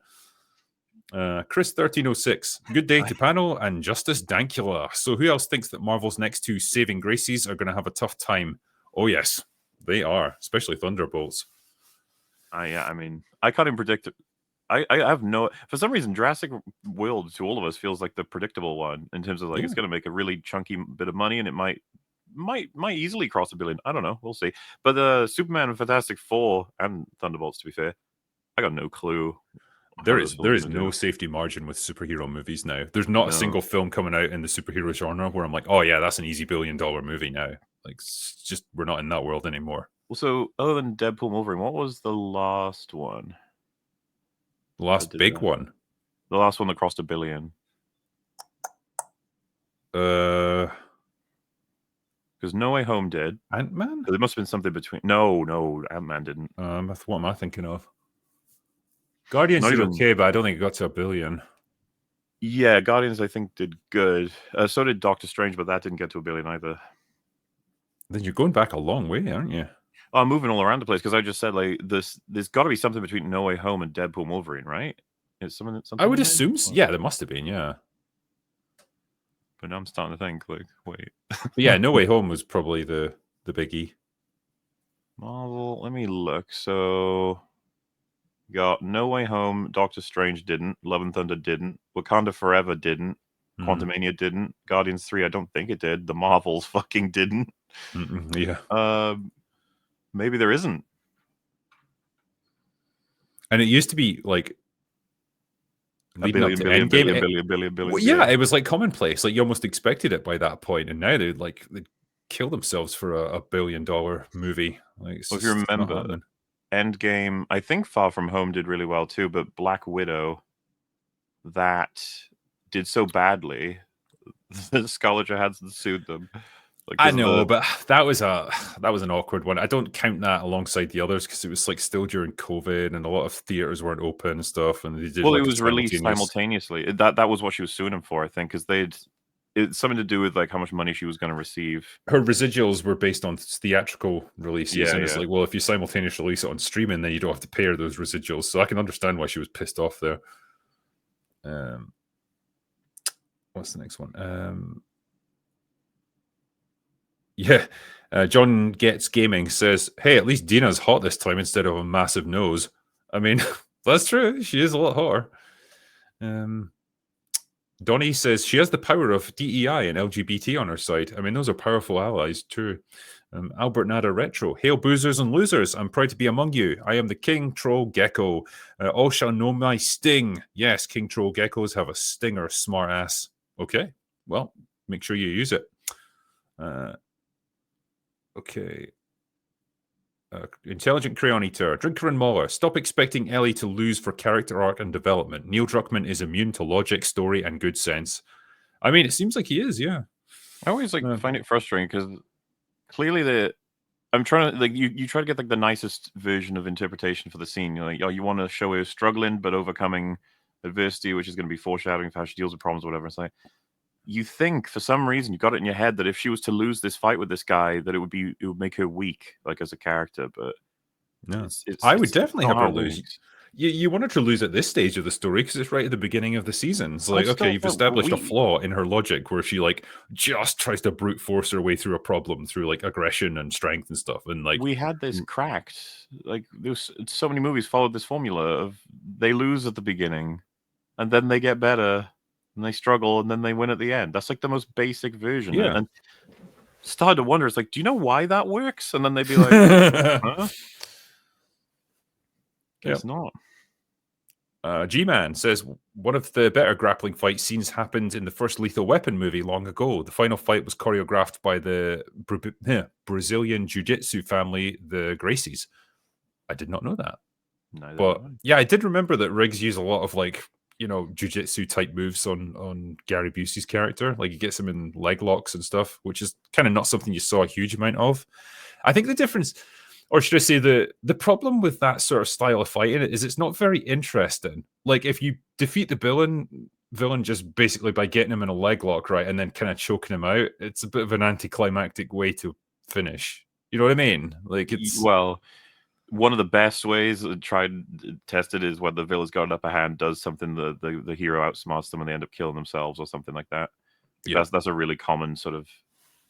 Chris1306, good day to panel and Justice Dankula. So who else thinks that Marvel's next 2 saving graces are going to have a tough time? Oh, yes, they are, especially Thunderbolts. Yeah, I mean, I can't even predict it. I have no, for some reason, Jurassic World to all of us feels like the predictable one in terms of like it's going to make a really chunky bit of money, and it might easily cross $1 billion. I don't know, we'll see. But Superman and Fantastic Four and Thunderbolts, to be fair, I got no clue. There is no safety margin with superhero movies now. There's not a single film coming out in the superhero genre where I'm like, oh yeah, that's an easy $1 billion movie now. Like, it's just we're not in that world anymore. Well, so other than Deadpool and Wolverine, what was the last one? The last big one. The last one that crossed $1 billion. Because No Way Home did. Ant-Man? There must have been something between. No, Ant-Man didn't. What am I thinking of? Guardians did okay, but I don't think it got to $1 billion. Yeah, Guardians I think did good. So did Doctor Strange, but that didn't get to $1 billion either. Then you're going back a long way, aren't you? I'm moving all around the place because I just said like there's got to be something between No Way Home and Deadpool Wolverine, right? Is something I would assume, yeah, there must have been, yeah. But now I'm starting to think, like, wait. But yeah, No Way Home was probably the biggie. Marvel, let me look. So, got No Way Home, Doctor Strange didn't, Love and Thunder didn't, Wakanda Forever didn't, Quantumania didn't, Guardians 3 I don't think it did, the Marvels fucking didn't. Yeah. Maybe there isn't. And it used to be like leading up to Endgame. Yeah, it was like commonplace. Like you almost expected it by that point, and now they'd kill themselves for a $1 billion movie. Like, if you remember, Endgame, I think Far From Home did really well too, but Black Widow, that did so badly, Scarlett Johansson sued them. I know, but that was an awkward one. I don't count that alongside the others because it was like still during COVID and a lot of theaters weren't open and stuff. And they did. Well, it was released simultaneously. That was what she was suing him for, I think, because it's something to do with like how much money she was going to receive. Her residuals were based on theatrical releases, and it's like, well, if you simultaneously release it on streaming, then you don't have to pay her those residuals. So I can understand why she was pissed off there. What's the next one? Yeah, John Gets Gaming says, "Hey, at least Dina's hot this time instead of a massive nose." I mean, that's true. She is a lot hotter. Donnie says she has the power of DEI and LGBT on her side. I mean, those are powerful allies too. Albert Nada Retro. Hail boozers and losers. I'm proud to be among you. I am the King Troll Gecko. All shall know my sting. Yes, King Troll Geckos have a stinger, smart ass. Okay, well, make sure you use it. Okay. Intelligent Crayon Eater. Drinker and Mauler. Stop expecting Ellie to lose for character arc and development. Neil Druckmann is immune to logic, story, and good sense. I mean, it seems like he is, yeah. I always find it frustrating because clearly I'm trying to like you try to get like the nicest version of interpretation for the scene. You're like, oh, you want to show her struggling but overcoming adversity, which is going to be foreshadowing of how she deals with problems or whatever. It's like you think for some reason you got it in your head that if she was to lose this fight with this guy, that it would make her weak, like as a character. But no, I would definitely have her lose. You want her to lose at this stage of the story because it's right at the beginning of the season. It's like, okay, you've established a flaw in her logic where she like just tries to brute force her way through a problem through like aggression and strength and stuff. And like we had this cracked. Like there's so many movies followed this formula of they lose at the beginning, and then they get better. And they struggle, and then they win at the end. That's like the most basic version. Yeah. And started to wonder, it's like, do you know why that works? And then they'd be like, huh? Guess not. G-Man says, one of the better grappling fight scenes happened in the first Lethal Weapon movie long ago. The final fight was choreographed by the Brazilian jiu-jitsu family, the Gracies. I did not know that. But yeah, I did remember that Riggs used a lot of like, you know, jiu-jitsu type moves on Gary Busey's character. Like he gets him in leg locks and stuff, which is kind of not something you saw a huge amount of. I think the difference, or should I say the problem with that sort of style of fighting is it's not very interesting. Like if you defeat the villain just basically by getting him in a leg lock, right, and then kind of choking him out, it's a bit of an anticlimactic way to finish. You know what I mean? Like it's one of the best ways tried tested is when the villain's got an upper hand, does something the hero outsmarts them and they end up killing themselves or something like that. Yeah. That's a really common sort of.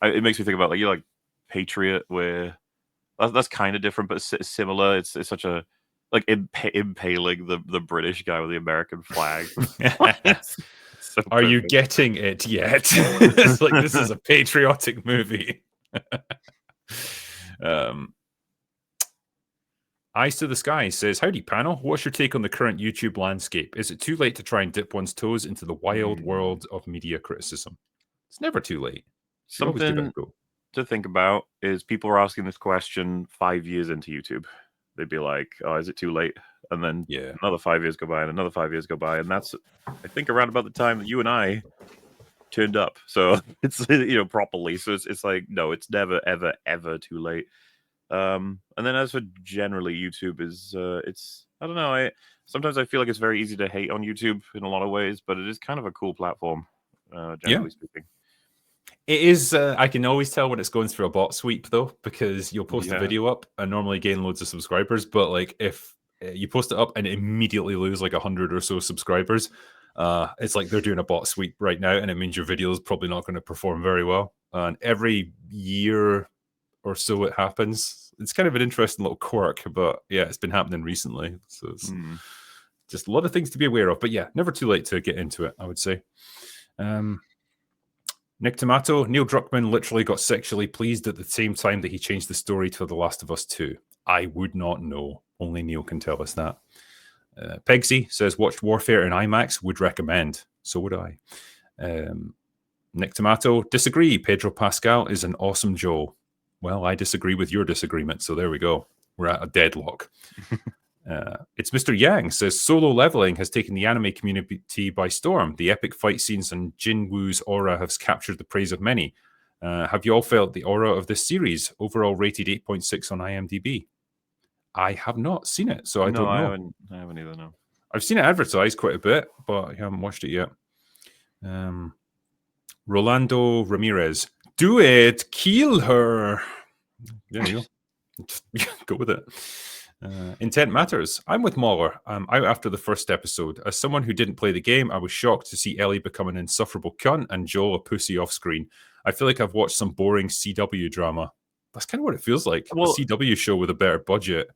It makes me think about like Patriot, where that's kind of different but similar. It's such a like impaling the British guy with the American flag. So are you getting it yet? It's like this is a patriotic movie. Eyes to the Sky says, howdy panel, what's your take on the current YouTube landscape? Is it too late to try and dip one's toes into the wild world of media criticism? It's never too late. Something to think about is people are asking this question 5 years into YouTube. they'd be like, "Oh, is it too late?" And then Yeah. another 5 years go by, and another 5 years go by, and that's, I think, around about the time that you and I turned up. So it's properly. So it's like, no, it's never ever ever too late. And then as for generally, YouTube is it's, I don't know. Sometimes I feel like it's very easy to hate on YouTube in a lot of ways, but it is kind of a cool platform, generally speaking. It is. I can always tell when it's going through a bot sweep, though, because you'll post a video up and normally gain loads of subscribers. But like, if you post it up and immediately lose like 100 or so subscribers, it's like they're doing a bot sweep right now, and it means your video is probably not going to perform very well. And every year or so it happens. It's kind of an interesting little quirk, but yeah, it's been happening recently. So it's just a lot of things to be aware of. But yeah, never too late to get into it, I would say. Nick Tomato, Neil Druckmann literally got sexually pleased at the same time that he changed the story to The Last of Us 2. I would not know. Only Neil can tell us that. Pegsy says, watched Warfare in IMAX, would recommend. So would I. Nick Tomato, disagree. Pedro Pascal is an awesome Joel. Well, I disagree with your disagreement, so there we go. We're at a deadlock. It's Mr. Yang says, solo leveling has taken the anime community by storm. The epic fight scenes and Jin Woo's aura have captured the praise of many. Have you all felt the aura of this series? Overall rated 8.6 on IMDb. I have not seen it, so I don't know. I haven't either, no. I've seen it advertised quite a bit, but I haven't watched it yet. Rolando Ramirez, do it, kill her. There you go. Just go with it. Intent matters. I'm with Mauler. I'm out after the first episode. As someone who didn't play the game, I was shocked to see Ellie become an insufferable cunt and Joel a pussy off screen. I feel like I've watched some boring CW drama. That's kind of what it feels like. Well, a CW show with a better budget.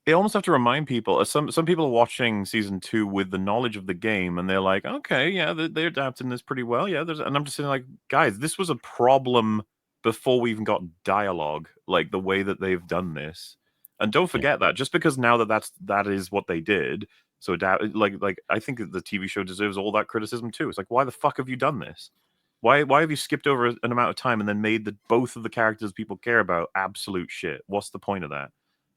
They almost have to remind people. Some people are watching season 2 with the knowledge of the game, and they're like, okay, yeah, they're adapting this pretty well. Yeah, and I'm just saying, like, guys, this was a problem before we even got dialogue, like the way that they've done this. And don't forget that just because now that is what they did. So like I think that the TV show deserves all that criticism too. It's like, why the fuck have you done this? Why have you skipped over an amount of time and then made both of the characters people care about absolute shit? What's the point of that?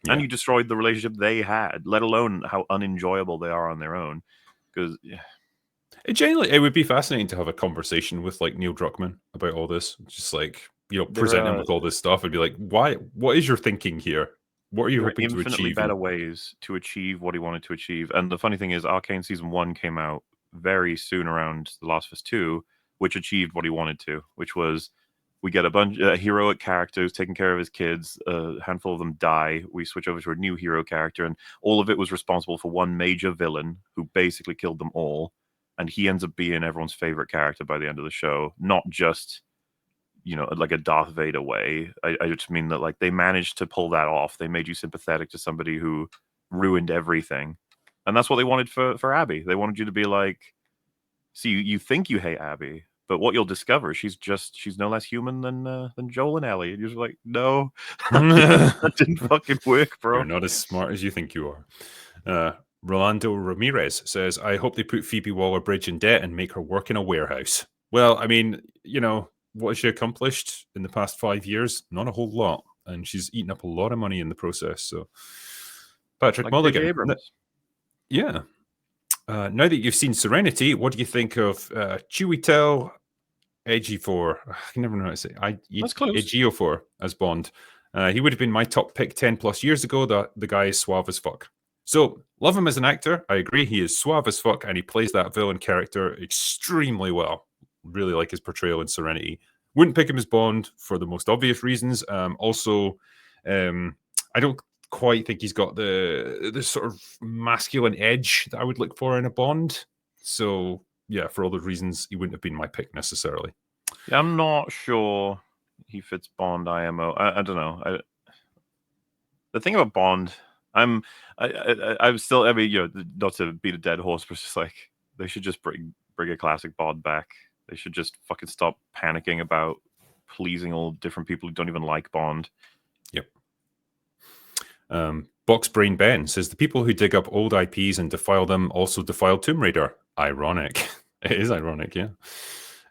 Yeah. And you destroyed the relationship they had, let alone how unenjoyable they are on their own. Because it would be fascinating to have a conversation with like Neil Druckmann about all this. Just like, present him with all this stuff and be like, why? What is your thinking here? What are you hoping to achieve? Infinitely better ways to achieve what he wanted to achieve. And the funny thing is, Arcane Season 1 came out very soon around The Last of Us 2, which achieved what he wanted to, which was we get a bunch of heroic characters taking care of his kids. A handful of them die. We switch over to a new hero character, and all of it was responsible for one major villain who basically killed them all. And he ends up being everyone's favorite character by the end of the show, not just like a Darth Vader way. I just mean that like they managed to pull that off. They made you sympathetic to somebody who ruined everything. And that's what they wanted for Abby. They wanted you to be like, see, you think you hate Abby, but what you'll discover, she's no less human than Joel and Ellie. And you're just like, no, that didn't fucking work, bro. You're not as smart as you think you are. Rolando Ramirez says, I hope they put Phoebe Waller-Bridge in debt and make her work in a warehouse. Well, I mean, what has she accomplished in the past 5 years? Not a whole lot. And she's eaten up a lot of money in the process. So, Patrick Mulligan. Yeah. Now that you've seen Serenity, what do you think of Chiwetel Ejiofor? I can never know how to say Ejiofor as Bond. He would have been my top pick 10 plus years ago. The guy is suave as fuck. So, love him as an actor. I agree. He is suave as fuck, and he plays that villain character extremely well. Really like his portrayal in Serenity. Wouldn't pick him as Bond for the most obvious reasons. Also, I don't quite think he's got the sort of masculine edge that I would look for in a Bond. So, yeah, for all the reasons, he wouldn't have been my pick necessarily. Yeah, I'm not sure he fits Bond IMO. I don't know. The thing about Bond, I'm still, not to beat a dead horse, but it's just like they should just bring a classic Bond back. They should just fucking stop panicking about pleasing all different people who don't even like Bond. Yep. Boxbrain Ben says, the people who dig up old IPs and defile them also defile Tomb Raider. Ironic. It is ironic, yeah.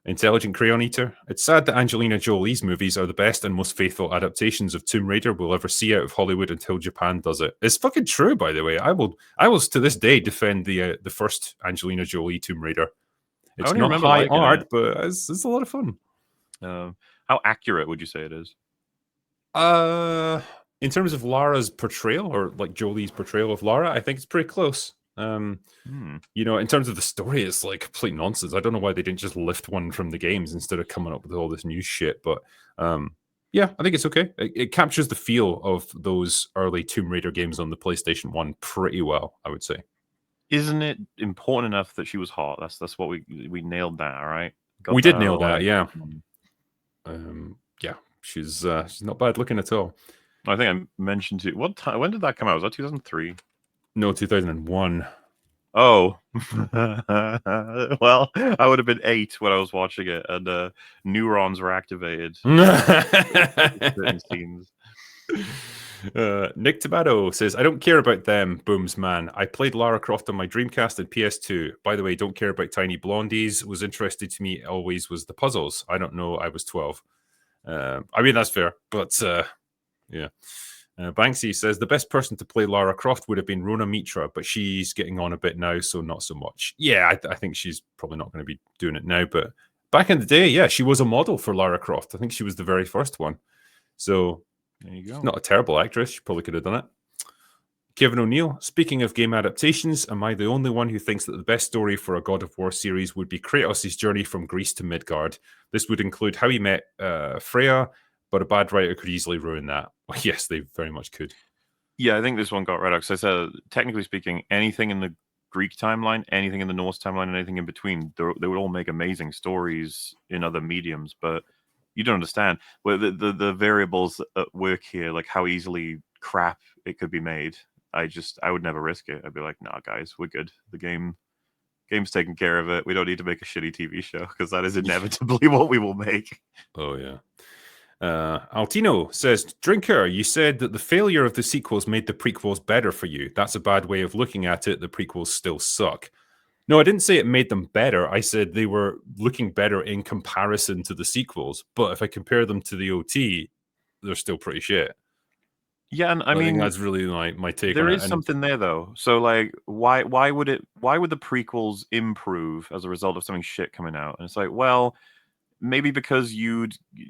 Intelligent Crayon Eater. It's sad that Angelina Jolie's movies are the best and most faithful adaptations of Tomb Raider we'll ever see out of Hollywood until Japan does it. It's fucking true, by the way. I will to this day defend the first Angelina Jolie Tomb Raider. It's only not remember high liking art, it. but it's a lot of fun. How accurate would you say it is? In terms of Lara's portrayal, or like Jolie's portrayal of Lara, I think it's pretty close. You know, in terms of the story, it's like complete nonsense. I don't know why they didn't just lift one from the games instead of coming up with all this new shit. But yeah, I think it's okay. It captures the feel of those early Tomb Raider games on the PlayStation 1 pretty well, I would say. Isn't it important enough that she was hot? That's what we nailed that. All right, We did nail that. Yeah. Yeah, she's not bad looking at all. I think I mentioned to you, what time? When did that come out? Was that 2003? No, 2001. Oh, well, I would have been 8 when I was watching it, and neurons were activated. Certain scenes. Nick Tomato says, I don't care about them, Booms man. I played Lara Croft on my Dreamcast and PS2. By the way, don't care about tiny blondies. Was interested to me always was the puzzles. I don't know. I was 12. I mean, that's fair, but yeah. Banksy says, the best person to play Lara Croft would have been Rona Mitra, but she's getting on a bit now, so not so much. Yeah, I think she's probably not going to be doing it now, but back in the day, yeah, she was a model for Lara Croft. I think she was the very first one. So there you go. Not a terrible actress. She probably could have done it. Kevin O'Neill, speaking of game adaptations, am I the only one who thinks that the best story for a God of War series would be Kratos' journey from Greece to Midgard? This would include how he met Freya, but a bad writer could easily ruin that. Well, yes, they very much could. Yeah, I think this one got right out. Because I said, technically speaking, anything in the Greek timeline, anything in the Norse timeline, and anything in between, they would all make amazing stories in other mediums, but you don't understand. Well, the variables at work here, like how easily crap it could be made. I would never risk it. I'd be like, nah, guys, we're good. The game's taking care of it. We don't need to make a shitty TV show, because that is inevitably what we will make. Oh, yeah. Altino says, Drinker, you said that the failure of the sequels made the prequels better for you. That's a bad way of looking at it. The prequels still suck. No, I didn't say it made them better. I said they were looking better in comparison to the sequels. But if I compare them to the OT, they're still pretty shit. Yeah, and I mean, think that's really my take there on it. is something there though. So like, why would the prequels improve as a result of something shit coming out? And it's like, well, maybe because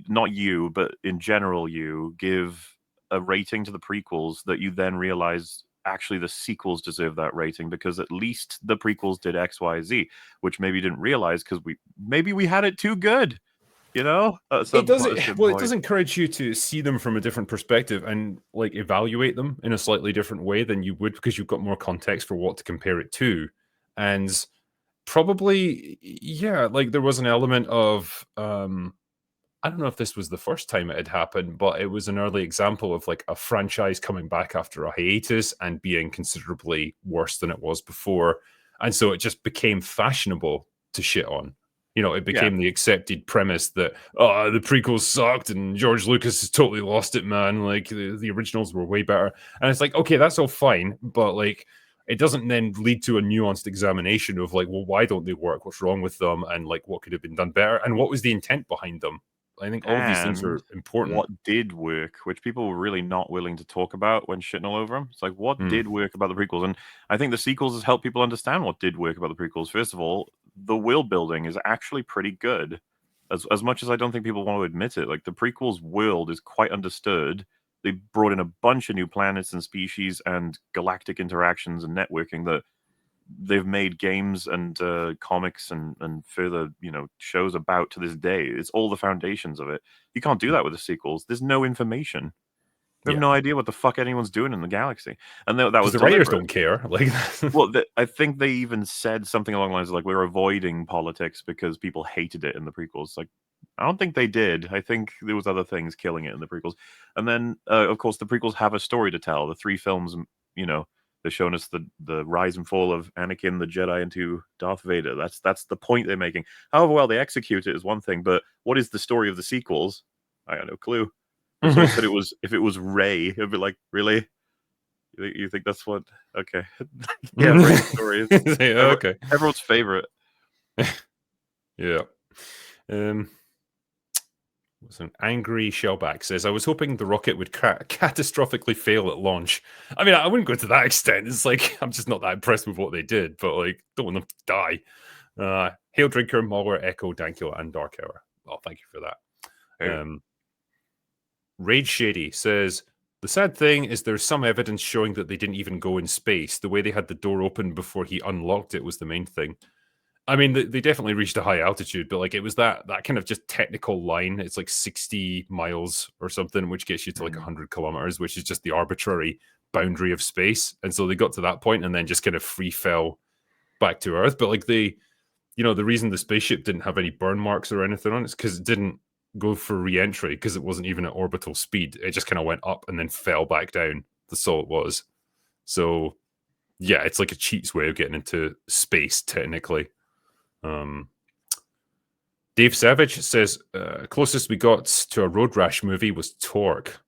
not you, but in general, you give a rating to the prequels that you then realize actually the sequels deserve that rating, because at least the prequels did X, Y, Z, which maybe you didn't realize because we had it too good. You know, it does encourage you to see them from a different perspective and like evaluate them in a slightly different way than you would, because you've got more context for what to compare it to. And probably, yeah, like there was an element of I don't know if this was the first time it had happened, but it was an early example of like a franchise coming back after a hiatus and being considerably worse than it was before. And so it just became fashionable to shit on. You know, it became the accepted premise that, the prequels sucked and George Lucas has totally lost it, man. Like, the originals were way better. And it's like, okay, that's all fine. But, like, it doesn't then lead to a nuanced examination of, like, well, why don't they work? What's wrong with them? And, like, what could have been done better? And what was the intent behind them? I think all of these things are important. What did work, which people were really not willing to talk about when shitting all over them. It's like, what did work about the prequels? And I think the sequels has helped people understand what did work about the prequels. First of all, the world building is actually pretty good. As much as I don't think people want to admit it, like the prequels world is quite understood. They brought in a bunch of new planets and species and galactic interactions and networking that they've made games and comics and further, shows about to this day. It's all the foundations of it. You can't do that with the sequels. There's no information. We have no idea what the fuck anyone's doing in the galaxy. And that was the writers don't care. Like, well, I think they even said something along the lines of like, we're avoiding politics because people hated it in the prequels. Like, I don't think they did. I think there was other things killing it in the prequels. And then, of course, the prequels have a story to tell. The 3 films, they're showing us the rise and fall of Anakin the Jedi into Darth Vader. That's the point they're making. However well they execute it is one thing, but what is the story of the sequels? I got no clue. If someone said if it was Rey, it'd be like, really? You think that's what? Okay, yeah, Rey's story is okay. Everyone's favorite. Yeah. What's an angry shellback says, I was hoping the rocket would catastrophically fail at launch. I mean, I wouldn't go to that extent. It's like, I'm just not that impressed with what they did, but like, don't want them to die. Hail Drinker, Mauler, Echo, Dankula, and Dark Hour. Well, thank you for that. Hey. Rage Shady says, the sad thing is there's some evidence showing that they didn't even go in space. The way they had the door open before he unlocked it was the main thing. I mean, they definitely reached a high altitude, but like it was that kind of just technical line. It's like 60 miles or something, which gets you to like 100 kilometers, which is just the arbitrary boundary of space. And so they got to that point and then just kind of free fell back to Earth. But like the reason the spaceship didn't have any burn marks or anything on it is because it didn't go for re-entry because it wasn't even at orbital speed. It just kind of went up and then fell back down. That's all it was. So yeah, it's like a cheat's way of getting into space technically. Dave Savage says, closest we got to a Road Rash movie was Torque.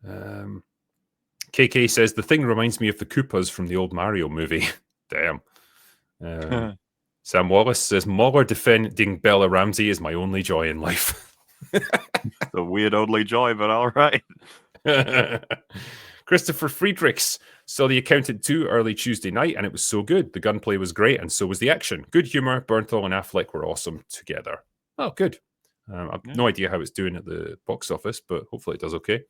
KK says, the thing reminds me of the Koopas from the old Mario movie. Damn. Sam Wallace says, Mauler defending Bella Ramsey is my only joy in life. The weird only joy, but all right. Christopher Friedrichs saw The Accountant 2 early Tuesday night, and it was so good. The gunplay was great, and so was the action. Good humor. Bernthal and Affleck were awesome together. Oh, good. I've no idea how it's doing at the box office, but hopefully it does okay.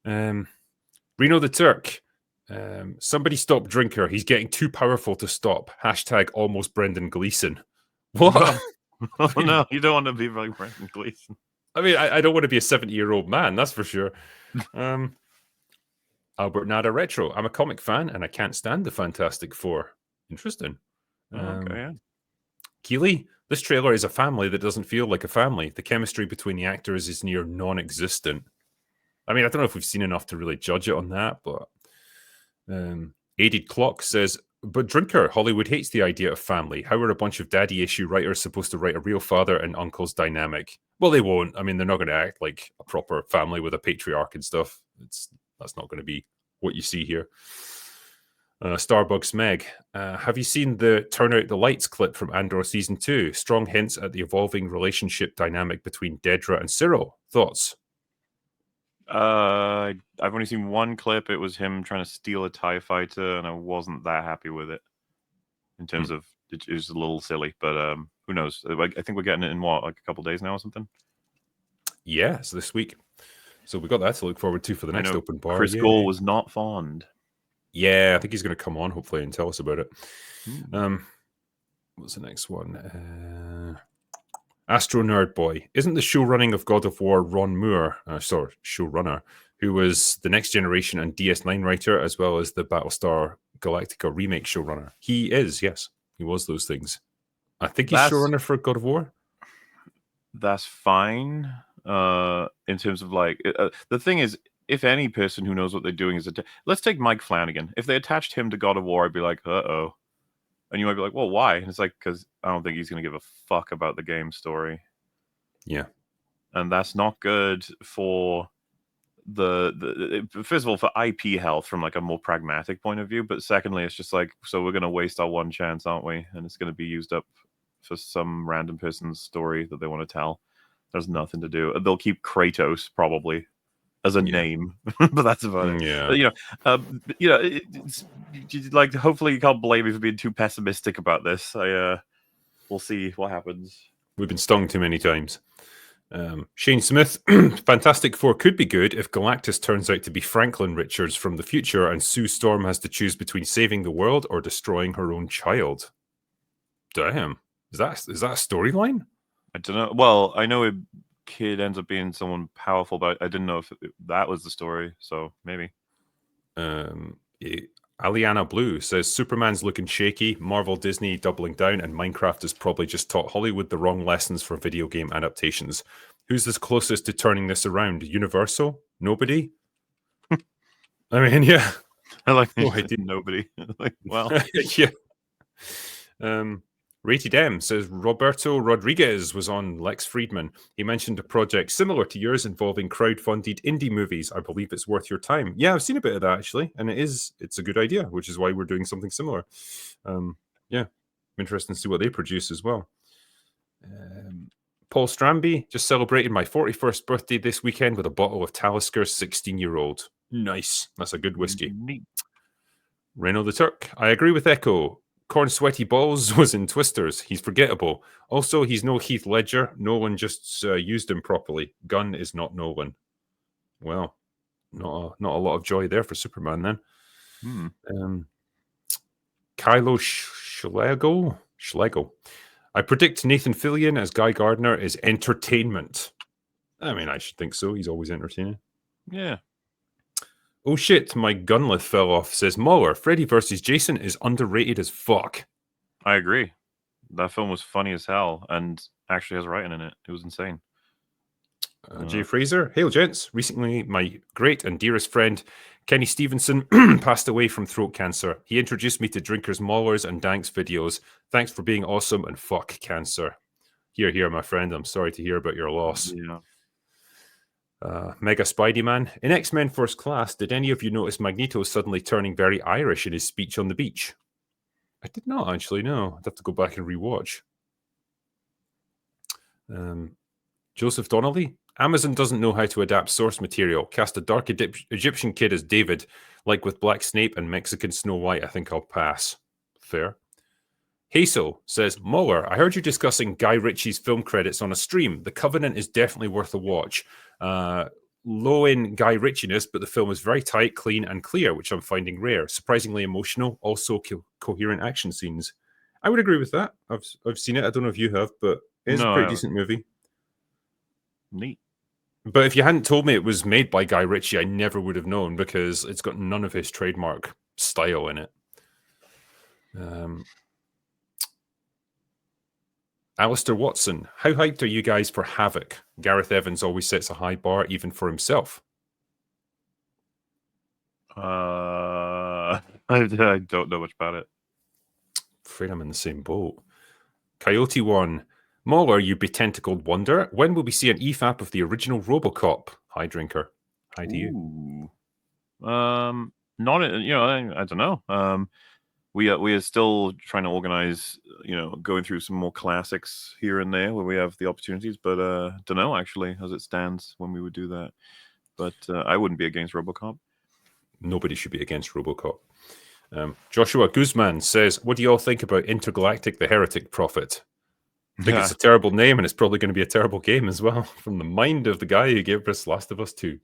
Reno the Turk. Somebody stop Drinker. He's getting too powerful to stop. Hashtag almost Brendan Gleeson. What? Oh, no, you don't want to be like Brendan Gleeson. I mean, I don't want to be a 70-year-old man, that's for sure. Albert Nada Retro. I'm a comic fan and I can't stand the Fantastic Four. Interesting. Okay, yeah. Keeley, this trailer is a family that doesn't feel like a family. The chemistry between the actors is near non-existent. I mean, I don't know if we've seen enough to really judge it on that, but Aided Clock says, but Drinker, Hollywood hates the idea of family. How are a bunch of daddy issue writers supposed to write a real father and uncle's dynamic? Well, they won't. I mean, they're not going to act like a proper family with a patriarch and stuff. That's not going to be what you see here. Starbucks Meg, have you seen the Turn Out the Lights clip from Andor Season 2? Strong hints at the evolving relationship dynamic between Dedra and Cyril. Thoughts? I've only seen one clip. It was him trying to steal a TIE fighter, and I wasn't that happy with it. In terms of, it was a little silly, but who knows? I think we're getting it in what, like a couple days now or something? Yeah, it's this week. So we got that to look forward to for the next open bar. Chris Gore was not fond. Yeah, I think he's going to come on, hopefully, and tell us about it. What's the next one? Astro Nerd Boy. Isn't the show running of God of War Ron Moore, showrunner, who was the Next Generation and DS9 writer, as well as the Battlestar Galactica remake showrunner? He is, yes. He was those things. I think he's showrunner for God of War. That's fine. In terms of like, the thing is, if any person who knows what they're doing is, let's take Mike Flanagan. If they attached him to God of War, I'd be like, uh-oh. And you might be like, well, why? And it's like, because I don't think he's going to give a fuck about the game story. Yeah. And that's not good for the first of all, for IP health from like a more pragmatic point of view. But secondly, it's just like, so we're going to waste our one chance, aren't we? And it's going to be used up for some random person's story that they want to tell. There's nothing to do. They'll keep Kratos probably as a name, but that's about it. Yeah. But, it's like, hopefully you can't blame me for being too pessimistic about this. We'll see what happens. We've been stung too many times. Shane Smith, Fantastic Four could be good if Galactus turns out to be Franklin Richards from the future and Sue Storm has to choose between saving the world or destroying her own child. Damn. Is that a storyline? I don't know. Well, I know a kid ends up being someone powerful, but I didn't know if that was the story, so maybe. Aliana Blue says Superman's looking shaky, Marvel Disney doubling down, and Minecraft has probably just taught Hollywood the wrong lessons for video game adaptations. Who's the closest to turning this around? Universal? Nobody? I mean, yeah. I like nobody. Like, well. Yeah. Rated M says Roberto Rodriguez was on Lex Friedman. He mentioned a project similar to yours involving crowd-funded indie movies. I believe it's worth your time. Yeah, I've seen a bit of that actually, and it's a good idea, which is why we're doing something similar. Yeah, interesting to see what they produce as well. Paul Stramby just celebrated my 41st birthday this weekend with a bottle of Talisker 16-year-old. Nice. That's a good whiskey. Neat. Reno the Turk. I agree with Echo. Corn Sweaty Balls was in Twisters. He's forgettable. Also, he's no Heath Ledger. Nolan just used him properly. Gunn is not Nolan. Well, not a lot of joy there for Superman then. Kylo Schlegel. I predict Nathan Fillion as Guy Gardner is entertainment. I mean, I should think so. He's always entertaining. Yeah. Oh shit, my gunlet fell off, says Muller. Freddy vs. Jason is underrated as fuck. I agree. That film was funny as hell and actually has writing in it. It was insane. Jay Fraser. Hail, gents. Recently, my great and dearest friend, Kenny Stevenson, passed away from throat cancer. He introduced me to Drinkers, Maulers, and Danks videos. Thanks for being awesome and fuck cancer. Here, my friend. I'm sorry to hear about your loss. Yeah. Mega Spidey Man. In X-Men First Class, did any of you notice Magneto suddenly turning very Irish in his speech on the beach? I did not actually, no. I'd have to go back and rewatch. Joseph Donnelly. Amazon doesn't know how to adapt source material. Cast a dark Egyptian kid as David, like with Black Snape and Mexican Snow White. I think I'll pass. Fair. Hazel says, Muller, I heard you discussing Guy Ritchie's film credits on a stream. The Covenant is definitely worth a watch. Low in Guy Ritchie-ness, but the film is very tight, clean, and clear, which I'm finding rare. Surprisingly emotional, also coherent action scenes. I would agree with that. I've seen it. I don't know if you have, but it's a pretty decent movie. Neat. But if you hadn't told me it was made by Guy Ritchie, I never would have known because it's got none of his trademark style in it. Alistair Watson, how hyped are you guys for Havoc? Gareth Evans always sets a high bar, even for himself. I don't know much about it. Afraid I'm in the same boat. Coyote 1. Mauler, you betentacled wonder. When will we see an EFAP of the original RoboCop? Hi, Drinker. Hi to you. Not, I don't know. We are still trying to organize, going through some more classics here and there where we have the opportunities, but don't know actually as it stands when we would do that. But I wouldn't be against RoboCop. Nobody should be against RoboCop. Joshua Guzman says, what do you all think about Intergalactic the Heretic Prophet? I think it's a terrible name, and it's probably going to be a terrible game as well, from the mind of the guy who gave us Last of Us 2.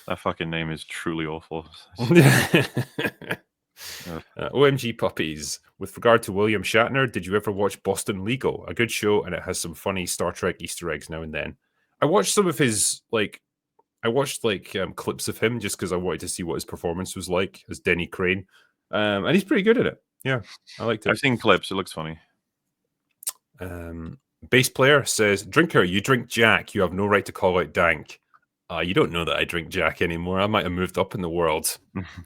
That fucking name is truly awful. OMG Puppies. With regard to William Shatner, did you ever watch Boston Legal? A good show, and it has some funny Star Trek Easter eggs now and then. I watched some of his, clips of him just because I wanted to see what his performance was like as Denny Crane. And he's pretty good at it. Yeah, I liked it. I've seen clips. It looks funny. Bass player says, Drinker, you drink Jack. You have no right to call out Dank. You don't know that I drink Jack anymore. I might have moved up in the world.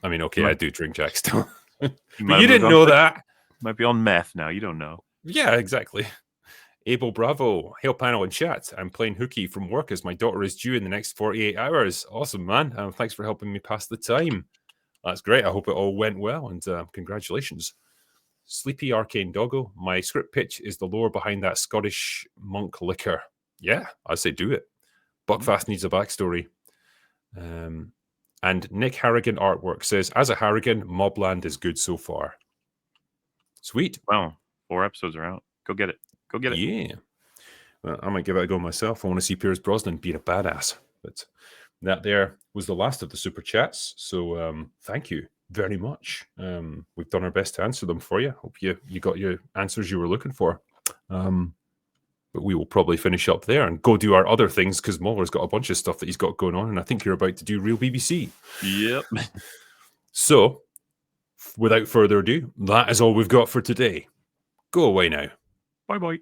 I mean, okay, I do drink Jack still. But you didn't know that. Might be on meth now. You don't know. Yeah, exactly. Abel Bravo. Hail panel and chat. I'm playing hooky from work as my daughter is due in the next 48 hours. Awesome, man. Thanks for helping me pass the time. That's great. I hope it all went well, and congratulations. Sleepy Arcane Doggo. My script pitch is the lore behind that Scottish monk liquor. Yeah, I say do it. Buckfast needs a backstory. And Nick Harrigan Artwork says, as a Harrigan, Mobland is good so far. Sweet. Wow. 4 episodes are out. Go get it. Go get it. Yeah. Well, I might give it a go myself. I want to see Piers Brosnan being a badass. But that there was the last of the super chats. So thank you very much. We've done our best to answer them for you. Hope you got your answers you were looking for. But we will probably finish up there and go do our other things because Muller's got a bunch of stuff that he's got going on, and I think you're about to do Real BBC. Yep. So, without further ado, that is all we've got for today. Go away now. Bye-bye.